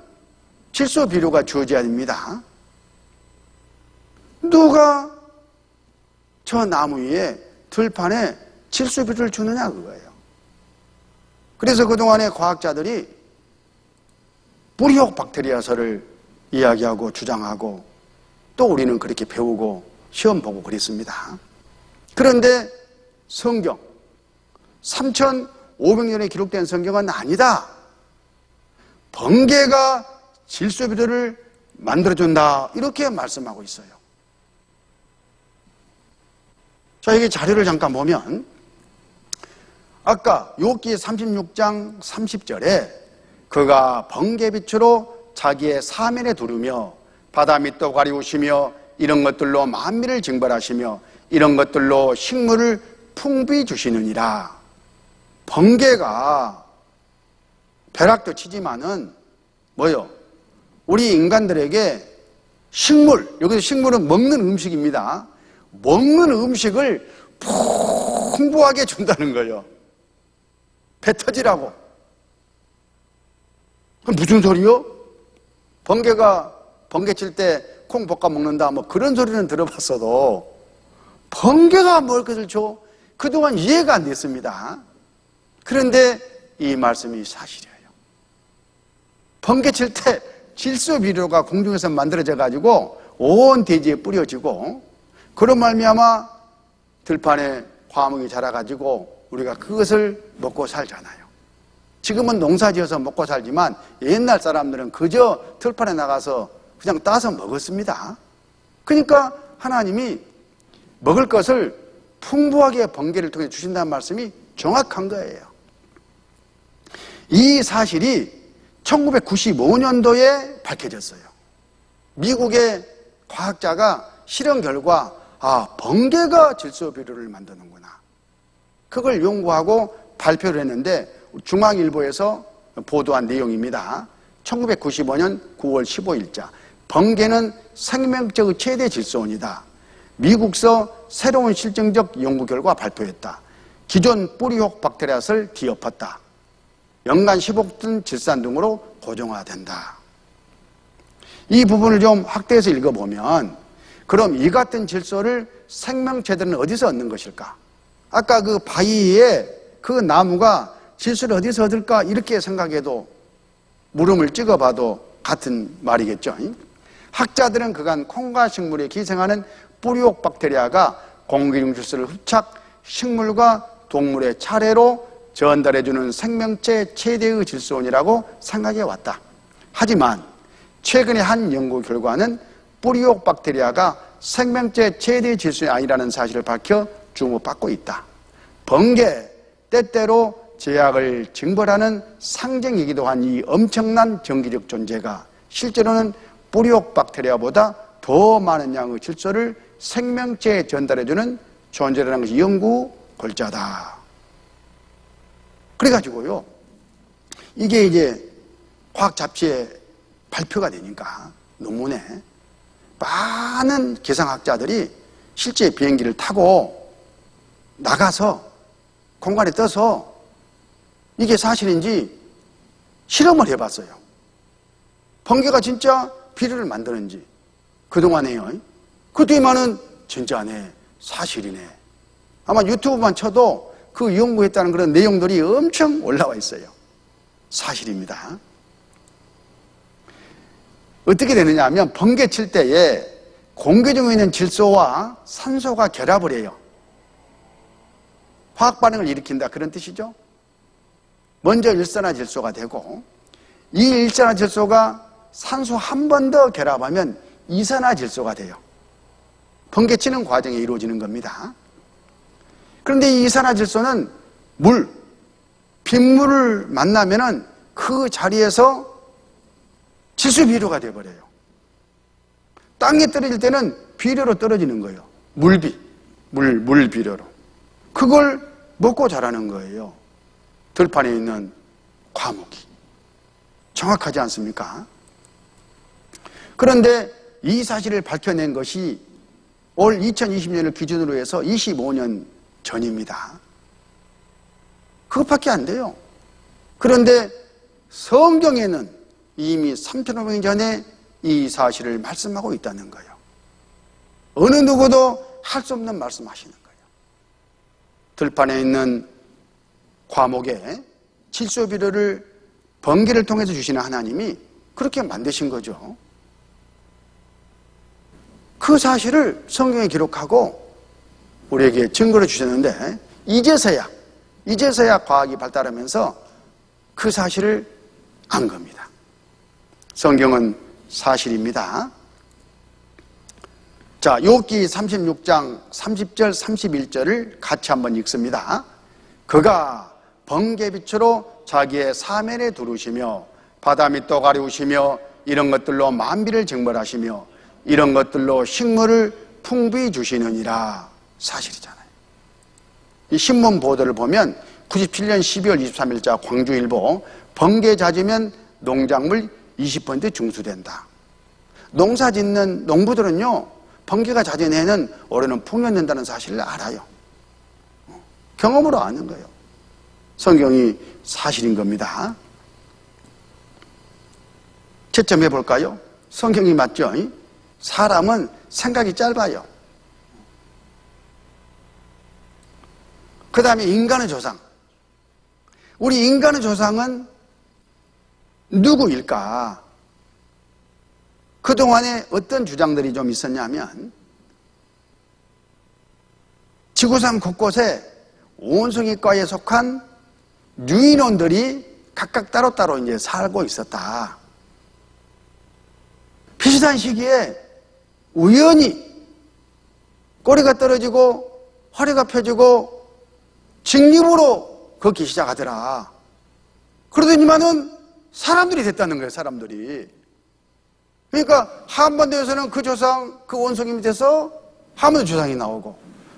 질소 비료가 주어져야 됩니다. 누가 저 나무 위에 들판에 질소 비료를 주느냐 그거예요. 그래서 그동안에 과학자들이 뿌리옥 박테리아서를 이야기하고 주장하고 또 우리는 그렇게 배우고 시험 보고 그랬습니다. 그런데 성경 3500년에 기록된 성경은 아니다. 번개가 질소 비료를 만들어준다 이렇게 말씀하고 있어요. 자, 여기 자료를 잠깐 보면 아까 욥기 36장 30절에 그가 번개빛으로 자기의 사면에 두르며 바다 밑도 가리우시며 이런 것들로 만민을 징벌하시며 이런 것들로 식물을 풍부히 주시느니라. 번개가 벼락도 치지만은 뭐요? 우리 인간들에게 식물, 여기서 식물은 먹는 음식입니다. 먹는 음식을 풍부하게 준다는 거예요. 배 터지라고. 무슨 소리요? 번개가 번개 칠 때 콩 볶아 먹는다 뭐 그런 소리는 들어봤어도 번개가 뭘 것을 줘? 그동안 이해가 안 됐습니다. 그런데 이 말씀이 사실이에요. 번개 칠 때 질소 비료가 공중에서 만들어져 가지고 온 대지에 뿌려지고 그런 말미암아 들판에 화목이 자라가지고 우리가 그것을 먹고 살잖아요. 지금은 농사지어서 먹고 살지만 옛날 사람들은 그저 들판에 나가서 그냥 따서 먹었습니다. 그러니까 하나님이 먹을 것을 풍부하게 번개를 통해 주신다는 말씀이 정확한 거예요. 이 사실이 1995년도에 밝혀졌어요. 미국의 과학자가 실험 결과 번개가 질소 비료를 만드는구나. 그걸 연구하고 발표를 했는데 중앙일보에서 보도한 내용입니다. 1995년 9월 15일자 번개는 생명적 최대 질소원이다. 미국서 새로운 실증적 연구 결과 발표했다. 기존 뿌리옥 박테리아를 뒤엎었다. 연간 15톤 질산 등으로 고정화된다. 이 부분을 좀 확대해서 읽어보면 그럼 이 같은 질소를 생명체들은 어디서 얻는 것일까? 아까 그 바위에 그 나무가 질소를 어디서 얻을까? 이렇게 생각해도 물음을 찍어봐도 같은 말이겠죠. 학자들은 그간 콩과 식물에 기생하는 뿌리옥 박테리아가 공기 중 질소를 흡착, 식물과 동물의 차례로 전달해주는 생명체 최대의 질소원이라고 생각해 왔다. 하지만 최근의 한 연구 결과는 뿌리옥 박테리아가 생명체 최대의 질소원이 아니라는 사실을 밝혀 주목받고 있다. 번개, 때때로 제약을 징벌하는 상징이기도 한 이 엄청난 전기적 존재가 실제로는 뿌리옥 박테리아보다 더 많은 양의 질소를 생명체에 전달해주는 존재라는 것이 연구 골자다. 그래가지고요, 이게 이제 과학 잡지에 발표가 되니까 논문에 많은 기상학자들이 실제 비행기를 타고 나가서 공간에 떠서 이게 사실인지 실험을 해봤어요. 번개가 진짜 비료를 만드는지. 그동안에요. 그 뒤에만은 진짜네, 사실이네. 아마 유튜브만 쳐도 그 연구했다는 그런 내용들이 엄청 올라와 있어요. 사실입니다. 어떻게 되느냐 하면 번개 칠 때에 공기 중에 있는 질소와 산소가 결합을 해요. 화학 반응을 일으킨다, 그런 뜻이죠. 먼저 일산화질소가 되고 이 일산화질소가 산소 한 번 더 결합하면 이산화질소가 돼요. 번개 치는 과정에 이루어지는 겁니다. 그런데 이 이산화질소는 빗물을 만나면은 그 자리에서 질소 비료가 되어버려요. 땅에 떨어질 때는 비료로 떨어지는 거예요. 물 비료로. 그걸 먹고 자라는 거예요. 들판에 있는 과목이. 정확하지 않습니까? 그런데 이 사실을 밝혀낸 것이 올 2020년을 기준으로 해서 25년 전입니다. 그것밖에 안 돼요. 그런데 성경에는 이미 3,500년 전에 이 사실을 말씀하고 있다는 거예요. 어느 누구도 할 수 없는 말씀하시는 거예요. 들판에 있는 과목에 질소 비료를 번개를 통해서 주시는 하나님이 그렇게 만드신 거죠. 그 사실을 성경에 기록하고 우리에게 증거를 주셨는데 이제서야 과학이 발달하면서 그 사실을 안 겁니다. 성경은 사실입니다. 자, 욥기 36장 30절 31절을 같이 한번 읽습니다. 그가 번개빛으로 자기의 사면에 두르시며 바다 밑도 가리우시며 이런 것들로 만비를 징벌하시며 이런 것들로 식물을 풍부히 주시느니라. 사실이잖아요. 이 신문 보도를 보면 97년 12월 23일자 광주일보 번개 잦으면 농작물 20% 중수된다. 농사 짓는 농부들은요, 번개가 잦은 해는 올해는 풍년된다는 사실을 알아요. 경험으로 아는 거예요. 성경이 사실인 겁니다. 채점해 볼까요? 성경이 맞죠? 사람은 생각이 짧아요. 그 다음에 인간의 조상. 우리 인간의 조상은 누구일까? 그동안에 어떤 주장들이 좀 있었냐면 지구상 곳곳에 온성이과에 속한 유인원들이 각각 따로따로 이제 살고 있었다. 비슷한 시기에 우연히 꼬리가 떨어지고 허리가 펴지고 직립으로 걷기 시작하더라. 그러더니만은 사람들이 됐다는 거예요, 사람들이. 그러니까 한반도에서는 그 조상, 그 원성이 밑에서 한반도 조상이 나오고,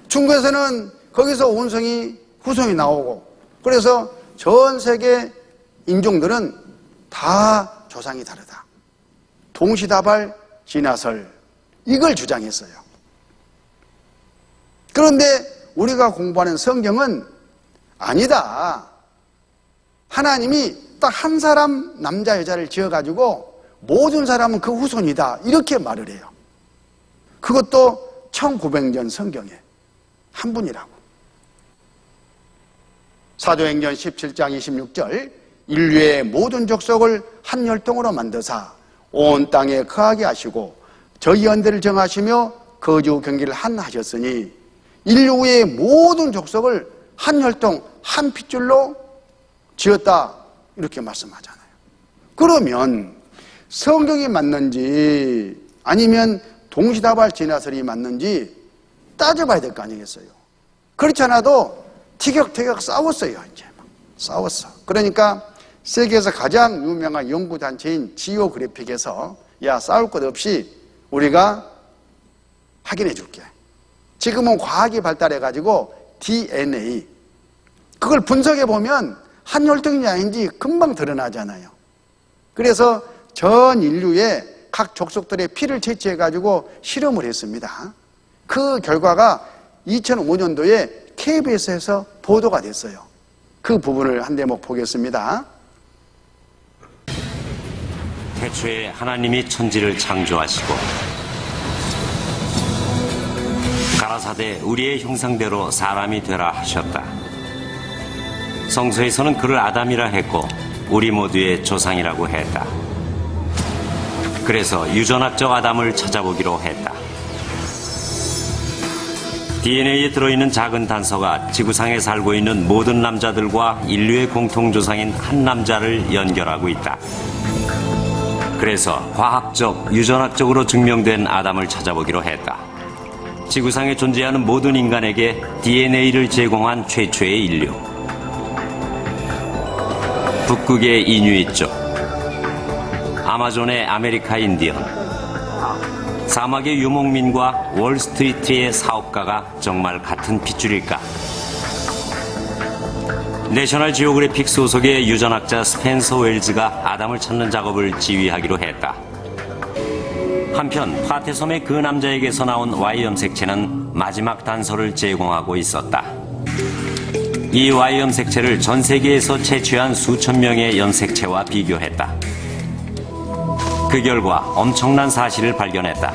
중국에서는 거기서 원성이, 후성이 나오고, 그래서 전 세계 인종들은 다 조상이 다르다. 동시다발, 진화설, 이걸 주장했어요. 그런데 우리가 공부하는 성경은 아니다. 하나님이 딱 한 사람 남자 여자를 지어가지고 모든 사람은 그 후손이다, 이렇게 말을 해요. 그것도 1900년 성경에 한 분이라고. 사도행전 17장 26절 인류의 모든 족속을 한 혈통으로 만드사 온 땅에 거하게 하시고 저희 연대를 정하시며 거주 경기를 한 하셨으니 인류의 모든 족속을 한 혈통 한 핏줄로 지었다 이렇게 말씀하잖아요. 그러면 성경이 맞는지 아니면 동시다발 진화설이 맞는지 따져봐야 될 거 아니겠어요. 그렇지 않아도 티격태격 싸웠어요. 이제 막 싸웠어. 그러니까 세계에서 가장 유명한 연구단체인 지오그래픽에서 야, 싸울 것 없이 우리가 확인해 줄게. 지금은 과학이 발달해가지고 DNA 그걸 분석해 보면 한 혈통인지 아닌지 금방 드러나잖아요. 그래서 전 인류의 각 족속들의 피를 채취해가지고 실험을 했습니다. 그 결과가 2005년도에 KBS에서 보도가 됐어요. 그 부분을 한 대목 보겠습니다. 태초에 하나님이 천지를 창조하시고 가라사대 우리의 형상대로 사람이 되라 하셨다. 성서에서는 그를 아담이라 했고 우리 모두의 조상이라고 했다. 그래서 유전학적 아담을 찾아보기로 했다. DNA에 들어있는 작은 단서가 지구상에 살고 있는 모든 남자들과 인류의 공통조상인 한 남자를 연결하고 있다. 그래서 과학적, 유전학적으로 증명된 아담을 찾아보기로 했다. 지구상에 존재하는 모든 인간에게 DNA를 제공한 최초의 인류. 북극의 이누이족, 아마존의 아메리카 인디언, 사막의 유목민과 월스트리트의 사업가가 정말 같은 핏줄일까? 내셔널 지오그래픽 소속의 유전학자 스펜서 웰즈가 아담을 찾는 작업을 지휘하기로 했다. 한편 파테섬의 그 남자에게서 나온 Y 염색체는 마지막 단서를 제공하고 있었다. 이 Y 염색체를 전 세계에서 채취한 수천 명의 염색체와 비교했다. 그 결과 엄청난 사실을 발견했다.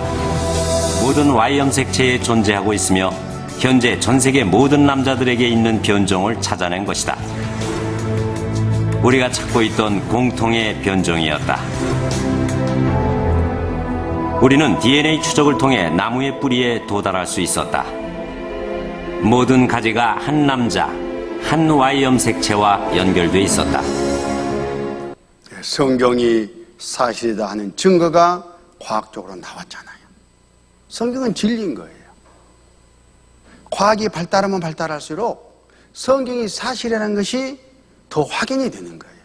모든 Y 염색체에 존재하고 있으며 현재 전 세계 모든 남자들에게 있는 변종을 찾아낸 것이다. 우리가 찾고 있던 공통의 변종이었다. 우리는 DNA 추적을 통해 나무의 뿌리에 도달할 수 있었다. 모든 가지가 한 남자, 한 Y 염색체와 연결돼 있었다. 성경이 사실이다 하는 증거가 과학적으로 나왔잖아요. 성경은 진리인 거예요. 과학이 발달하면 발달할수록 성경이 사실이라는 것이 더 확인이 되는 거예요.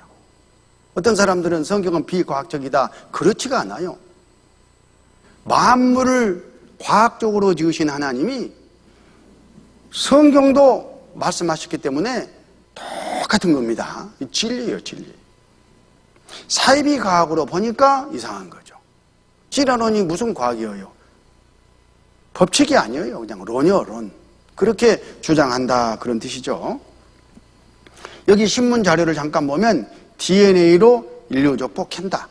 어떤 사람들은 성경은 비과학적이다. 그렇지가 않아요. 만물을 과학적으로 지으신 하나님이 성경도 말씀하셨기 때문에 똑같은 겁니다. 진리예요, 진리. 사이비 과학으로 보니까 이상한 거죠. 찌라론이 무슨 과학이에요? 법칙이 아니에요. 그냥 론이요, 론. 그렇게 주장한다 그런 뜻이죠. 여기 신문 자료를 잠깐 보면 DNA로 인류족보 캔다.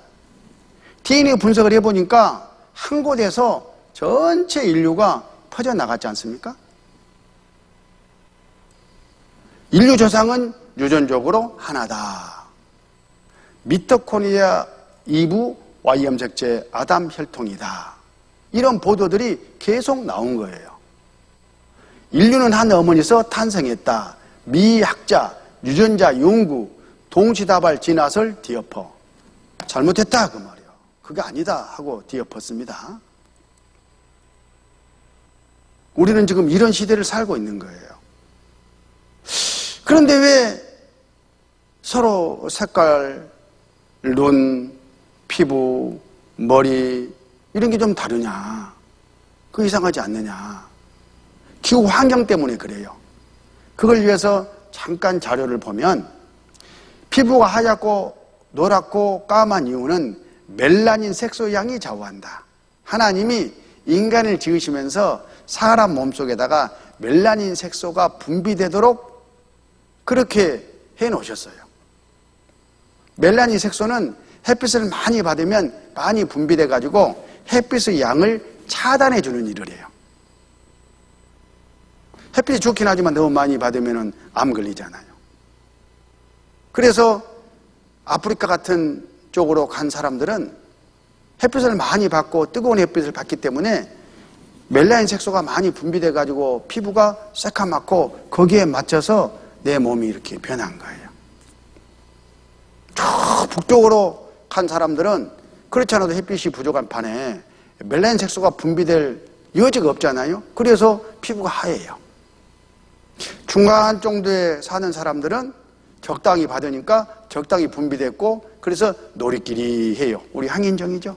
DNA 분석을 해보니까 한 곳에서 전체 인류가 퍼져나갔지 않습니까? 인류 조상은 유전적으로 하나다. 미토코니아 2부 Y 염색체 아담 혈통이다. 이런 보도들이 계속 나온 거예요. 인류는 한 어머니에서 탄생했다. 미학자, 유전자 연구, 동시다발 진화설 뒤엎어. 잘못했다 그 말이에요. 그게 아니다 하고 뒤엎었습니다. 우리는 지금 이런 시대를 살고 있는 거예요. 그런데 왜 서로 색깔, 눈, 피부, 머리 이런 게 좀 다르냐? 그 이상하지 않느냐? 기후 환경 때문에 그래요. 그걸 위해서 잠깐 자료를 보면 피부가 하얗고 노랗고 까만 이유는 멜라닌 색소 양이 좌우한다. 하나님이 인간을 지으시면서 사람 몸속에다가 멜라닌 색소가 분비되도록 그렇게 해놓으셨어요. 멜라닌 색소는 햇빛을 많이 받으면 많이 분비돼가지고 햇빛의 양을 차단해주는 일을 해요. 햇빛이 좋긴 하지만 너무 많이 받으면 암 걸리잖아요. 그래서 아프리카 같은 쪽으로 간 사람들은 햇빛을 많이 받고 뜨거운 햇빛을 받기 때문에 멜라닌 색소가 많이 분비돼가지고 피부가 새카맣고 거기에 맞춰서 내 몸이 이렇게 변한 거예요. 북쪽으로 간 사람들은 그렇지 않아도 햇빛이 부족한 판에 멜라닌 색소가 분비될 여지가 없잖아요. 그래서 피부가 하얘요. 중간 정도에 사는 사람들은 적당히 받으니까 적당히 분비됐고 그래서 노리끼리 해요. 우리 항인정이죠.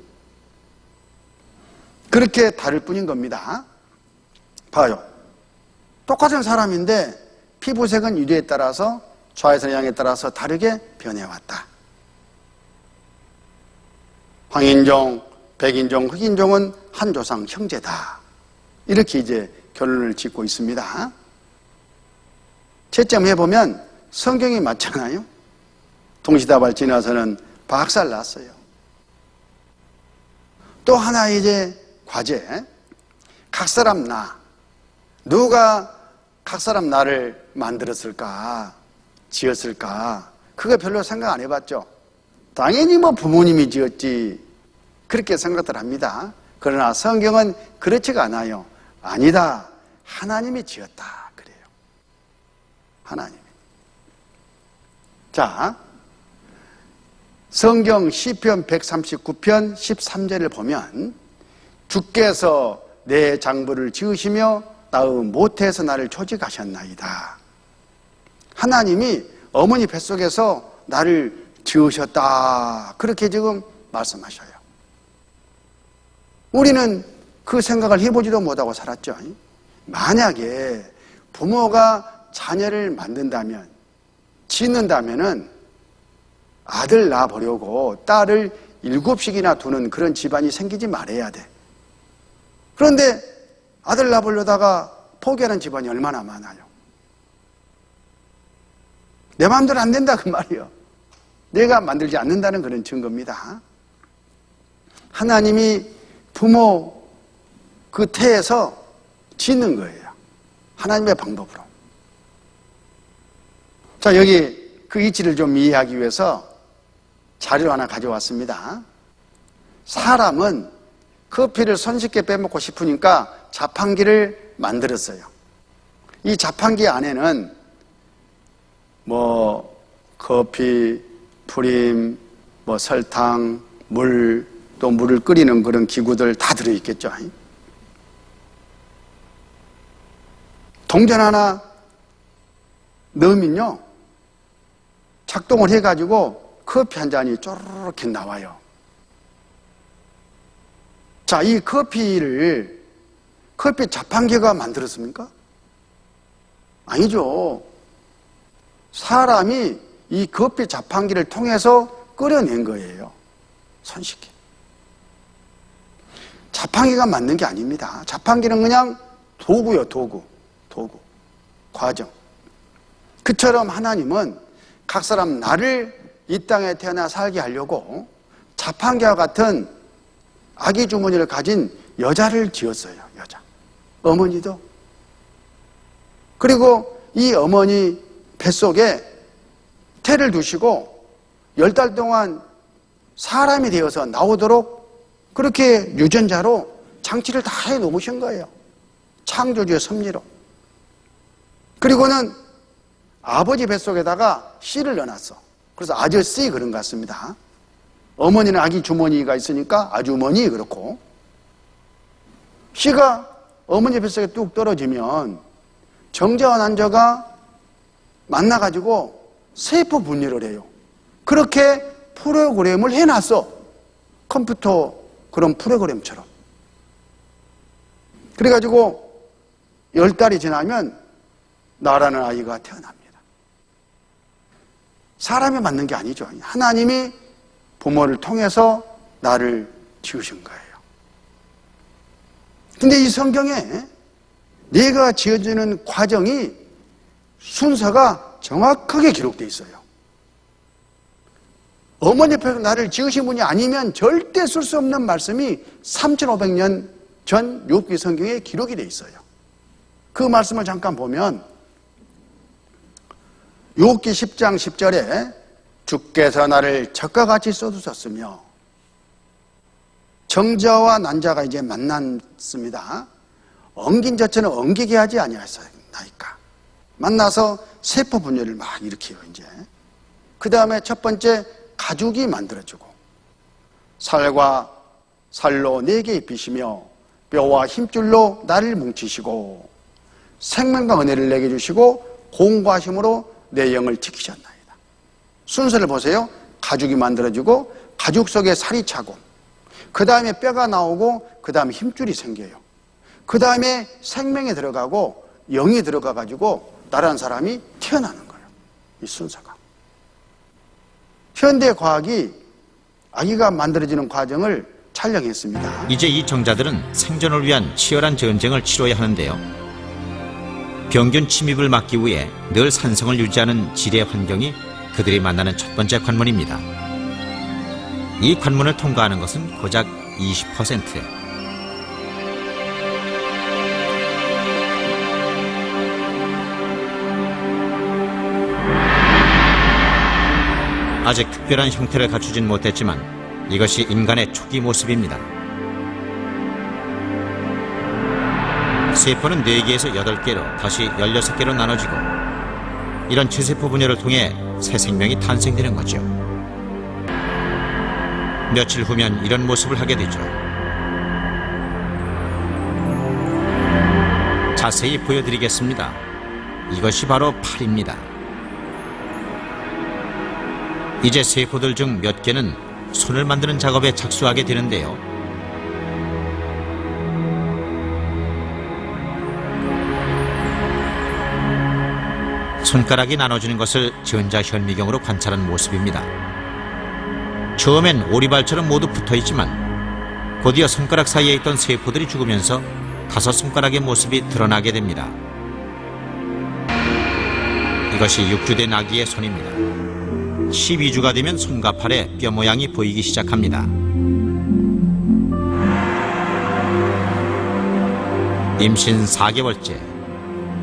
그렇게 다를 뿐인 겁니다. 봐요. 똑같은 사람인데 피부색은 유래에 따라서 좌에서 양에 따라서 다르게 변해왔다. 황인종, 백인종, 흑인종은 한 조상 형제다. 이렇게 이제 결론을 짓고 있습니다. 채점해보면 성경이 맞잖아요. 동시다발 지나서는 박살 났어요. 또 하나 이제 과제. 각 사람 나. 누가 각 사람 나를 만들었을까? 지었을까? 그거 별로 생각 안 해봤죠. 당연히 뭐 부모님이 지었지. 그렇게 생각들 합니다. 그러나 성경은 그렇지가 않아요. 아니다. 하나님이 지었다. 그래요. 하나님이. 자, 성경 시편 139편 13절을 보면 주께서 내 장부를 지으시며 나의 모태에서 나를 조직하셨나이다. 하나님이 어머니 뱃속에서 나를 지으셨다. 그렇게 지금 말씀하셔요. 우리는 그 생각을 해보지도 못하고 살았죠. 만약에 부모가 자녀를 만든다면, 짓는다면은 아들 낳아보려고 딸을 7씩이나 두는 그런 집안이 생기지 말아야 돼. 그런데 아들 낳아보려다가 포기하는 집안이 얼마나 많아요. 내 마음대로 안 된다 그 말이에요. 내가 만들지 않는다는 그런 증거입니다. 하나님이 부모 그 태에서 짓는 거예요. 하나님의 방법으로. 자, 여기 그 이치를 좀 이해하기 위해서 자료를 하나 가져왔습니다. 사람은 커피를 손쉽게 빼먹고 싶으니까 자판기를 만들었어요. 이 자판기 안에는 뭐 커피, 프림, 뭐 설탕, 물, 또 물을 끓이는 그런 기구들 다 들어있겠죠. 동전 하나 넣으면요, 작동을 해가지고 커피 한 잔이 쪼르륵 나와요. 자, 이 커피 자판기가 만들었습니까? 아니죠. 사람이 이 커피 자판기를 통해서 끓여낸 거예요. 손쉽게. 자판기가 만든 게 아닙니다. 자판기는 그냥 도구요, 도구. 과정. 그처럼 하나님은 각 사람 나를 이 땅에 태어나 살게 하려고 자판기와 같은 아기 주머니를 가진 여자를 지었어요. 여자. 어머니도. 그리고 이 어머니 뱃속에 태를 두시고 10달 동안 사람이 되어서 나오도록 그렇게 유전자로 장치를 다 해놓으신 거예요. 창조주의 섭리로. 그리고는 아버지 뱃속에다가 씨를 넣어놨어. 그래서 아저씨 그런 것 같습니다. 어머니는 아기 주머니가 있으니까 아주머니 그렇고, 씨가 어머니 뱃속에 뚝 떨어지면 정자와 난자가 만나가지고 세포 분열을 해요. 그렇게 프로그램을 해놨어. 컴퓨터 그런 프로그램처럼. 그래가지고 10달이 지나면 나라는 아이가 태어납니다. 사람이 만든 게 아니죠. 하나님이 부모를 통해서 나를 지으신 거예요. 근데 이 성경에 내가 지어지는 과정이 순서가 정확하게 기록되어 있어요. 어머니 뱃에서 나를 지으신 분이 아니면 절대 쓸 수 없는 말씀이 3500년 전 욥기 성경에 기록이 되어 있어요. 그 말씀을 잠깐 보면 욥기 10장 10절에 주께서 나를 적과 같이 써두셨으며, 정자와 난자가 이제 만났습니다. 엉긴 자처럼 엉기게 하지 아니하였나이까. 만나서 세포 분열을 막 일으켜요. 이제 그 다음에 첫 번째 가죽이 만들어지고 살과 살로 내게 입히시며 뼈와 힘줄로 나를 뭉치시고 생명과 은혜를 내게 주시고 공고하심으로 내 영을 지키셨나이다. 순서를 보세요. 가죽이 만들어지고 가죽 속에 살이 차고 그 다음에 뼈가 나오고 그 다음에 힘줄이 생겨요. 그 다음에 생명이 들어가고 영이 들어가 가지고 나라는 사람이 태어나는 거예요. 이 순서가. 현대 과학이 아기가 만들어지는 과정을 촬영했습니다. 이제 이 정자들은 생존을 위한 치열한 전쟁을 치러야 하는데요. 병균 침입을 막기 위해 늘 산성을 유지하는 지뢰 환경이 그들이 만나는 첫 번째 관문입니다. 이 관문을 통과하는 것은 고작 20%. 아직 특별한 형태를 갖추진 못했지만 이것이 인간의 초기 모습입니다. 세포는 4개에서 8개로 다시 16개로 나눠지고 이런 최세포 분열을 통해 새 생명이 탄생되는 거죠. 며칠 후면 이런 모습을 하게 되죠. 자세히 보여드리겠습니다. 이것이 바로 팔입니다. 이제 세포들 중 몇 개는 손을 만드는 작업에 착수하게 되는데요. 손가락이 나눠지는 것을 전자현미경으로 관찰한 모습입니다. 처음엔 오리발처럼 모두 붙어있지만 곧이어 손가락 사이에 있던 세포들이 죽으면서 5손가락의 모습이 드러나게 됩니다. 이것이 6주 된 아기의 손입니다. 12주가 되면 손과 팔에 뼈 모양이 보이기 시작합니다. 임신 4개월째,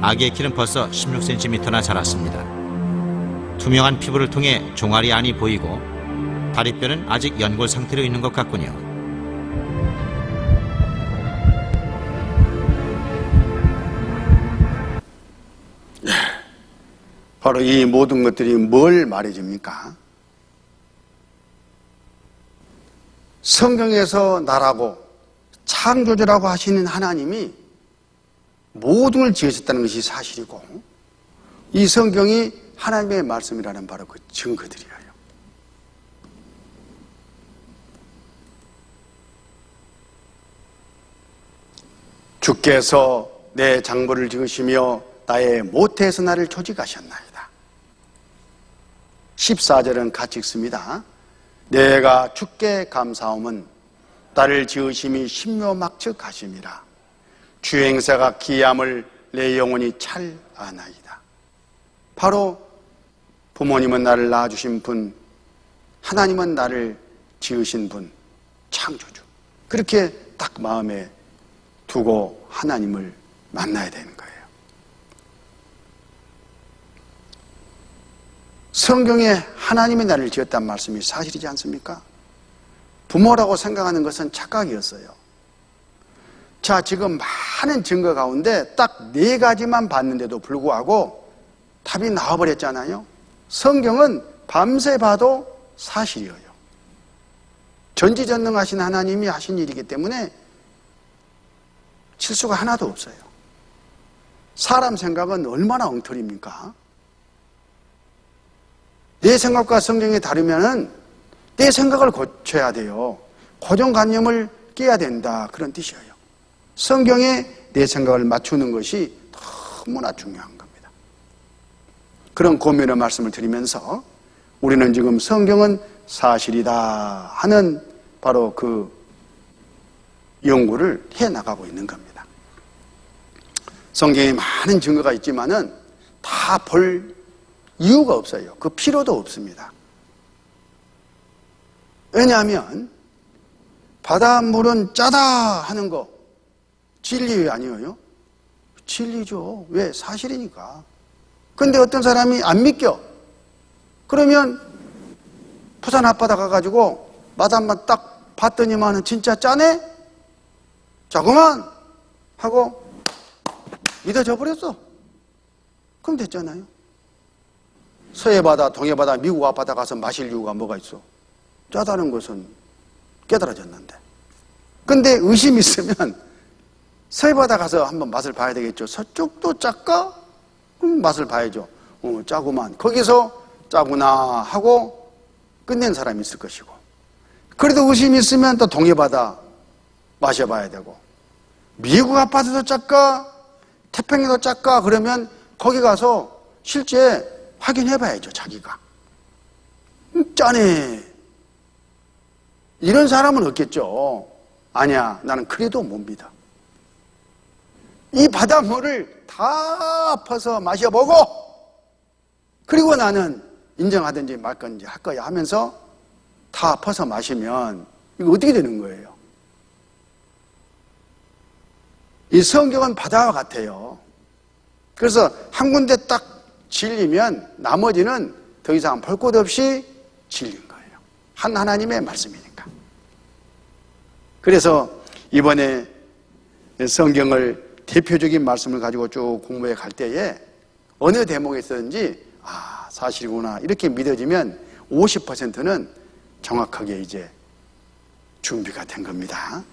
아기의 키는 벌써 16cm나 자랐습니다. 투명한 피부를 통해 종아리 안이 보이고 다리뼈는 아직 연골 상태로 있는 것 같군요. 바로 이 모든 것들이 뭘 말해줍니까? 성경에서 나라고 창조주라고 하시는 하나님이 모든 걸 지으셨다는 것이 사실이고 이 성경이 하나님의 말씀이라는 바로 그 증거들이에요. 주께서 내 장부를 지으시며 나의 모태에서 나를 조직하셨나이다. 14절은 같이 읽습니다. 내가 주께 감사함은 나를 지으심이 신묘막측하심이라. 주 행사가 기함을 내 영혼이 잘 아나이다. 바로 부모님은 나를 낳아주신 분, 하나님은 나를 지으신 분, 창조주. 그렇게 딱 마음에 두고 하나님을 만나야 되는 거예요. 성경에 하나님이 나를 지었다는 말씀이 사실이지 않습니까? 부모라고 생각하는 것은 착각이었어요. 자, 지금 많은 증거 가운데 딱 4가지만 봤는데도 불구하고 답이 나와버렸잖아요. 성경은 밤새 봐도 사실이에요. 전지전능하신 하나님이 하신 일이기 때문에 실수가 하나도 없어요. 사람 생각은 얼마나 엉터리입니까? 내 생각과 성경이 다르면은 내 생각을 고쳐야 돼요. 고정관념을 깨야 된다. 그런 뜻이에요. 성경에 내 생각을 맞추는 것이 너무나 중요한 겁니다. 그런 고민의 말씀을 드리면서 우리는 지금 성경은 사실이다 하는 바로 그 연구를 해나가고 있는 겁니다. 성경에 많은 증거가 있지만은 다 볼 이유가 없어요. 그 필요도 없습니다. 왜냐하면 바닷물은 짜다 하는 거 진리 아니에요? 진리죠. 왜? 사실이니까. 근데 어떤 사람이 안 믿겨. 그러면 부산 앞바다 가가지고 바닷물 딱 봤더니만은 진짜 짜네? 자, 그만! 하고 믿어져 버렸어. 그럼 됐잖아요. 서해바다, 동해바다, 미국 앞바다 가서 마실 이유가 뭐가 있어? 짜다는 것은 깨달아졌는데. 근데 의심이 있으면 서해바다 가서 한번 맛을 봐야 되겠죠. 서쪽도 짤까? 그럼 맛을 봐야죠. 짜구만. 거기서 짜구나 하고 끝낸 사람이 있을 것이고. 그래도 의심이 있으면 또 동해바다 마셔봐야 되고. 미국 아파트도 짤까? 태평양도 짤까? 그러면 거기 가서 실제 확인해봐야죠, 자기가. 짜네. 이런 사람은 없겠죠. 아니야, 나는 그래도 못 믿어. 이 바닷물을 다 퍼서 마셔보고, 그리고 나는 인정하든지 말 건지 할 거야 하면서 다 퍼서 마시면 이거 어떻게 되는 거예요? 이 성경은 바다와 같아요. 그래서 한 군데 딱 진리면 나머지는 더 이상 볼 것 없이 진리인 거예요. 한 하나님의 말씀이니까. 그래서 이번에 성경을 대표적인 말씀을 가지고 쭉 공부해 갈 때에 어느 대목에 있었는지 사실이구나 이렇게 믿어지면 50%는 정확하게 이제 준비가 된 겁니다.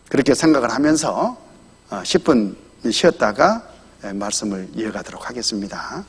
그렇게 생각을 하면서 10분 쉬었다가 말씀을 이어가도록 하겠습니다.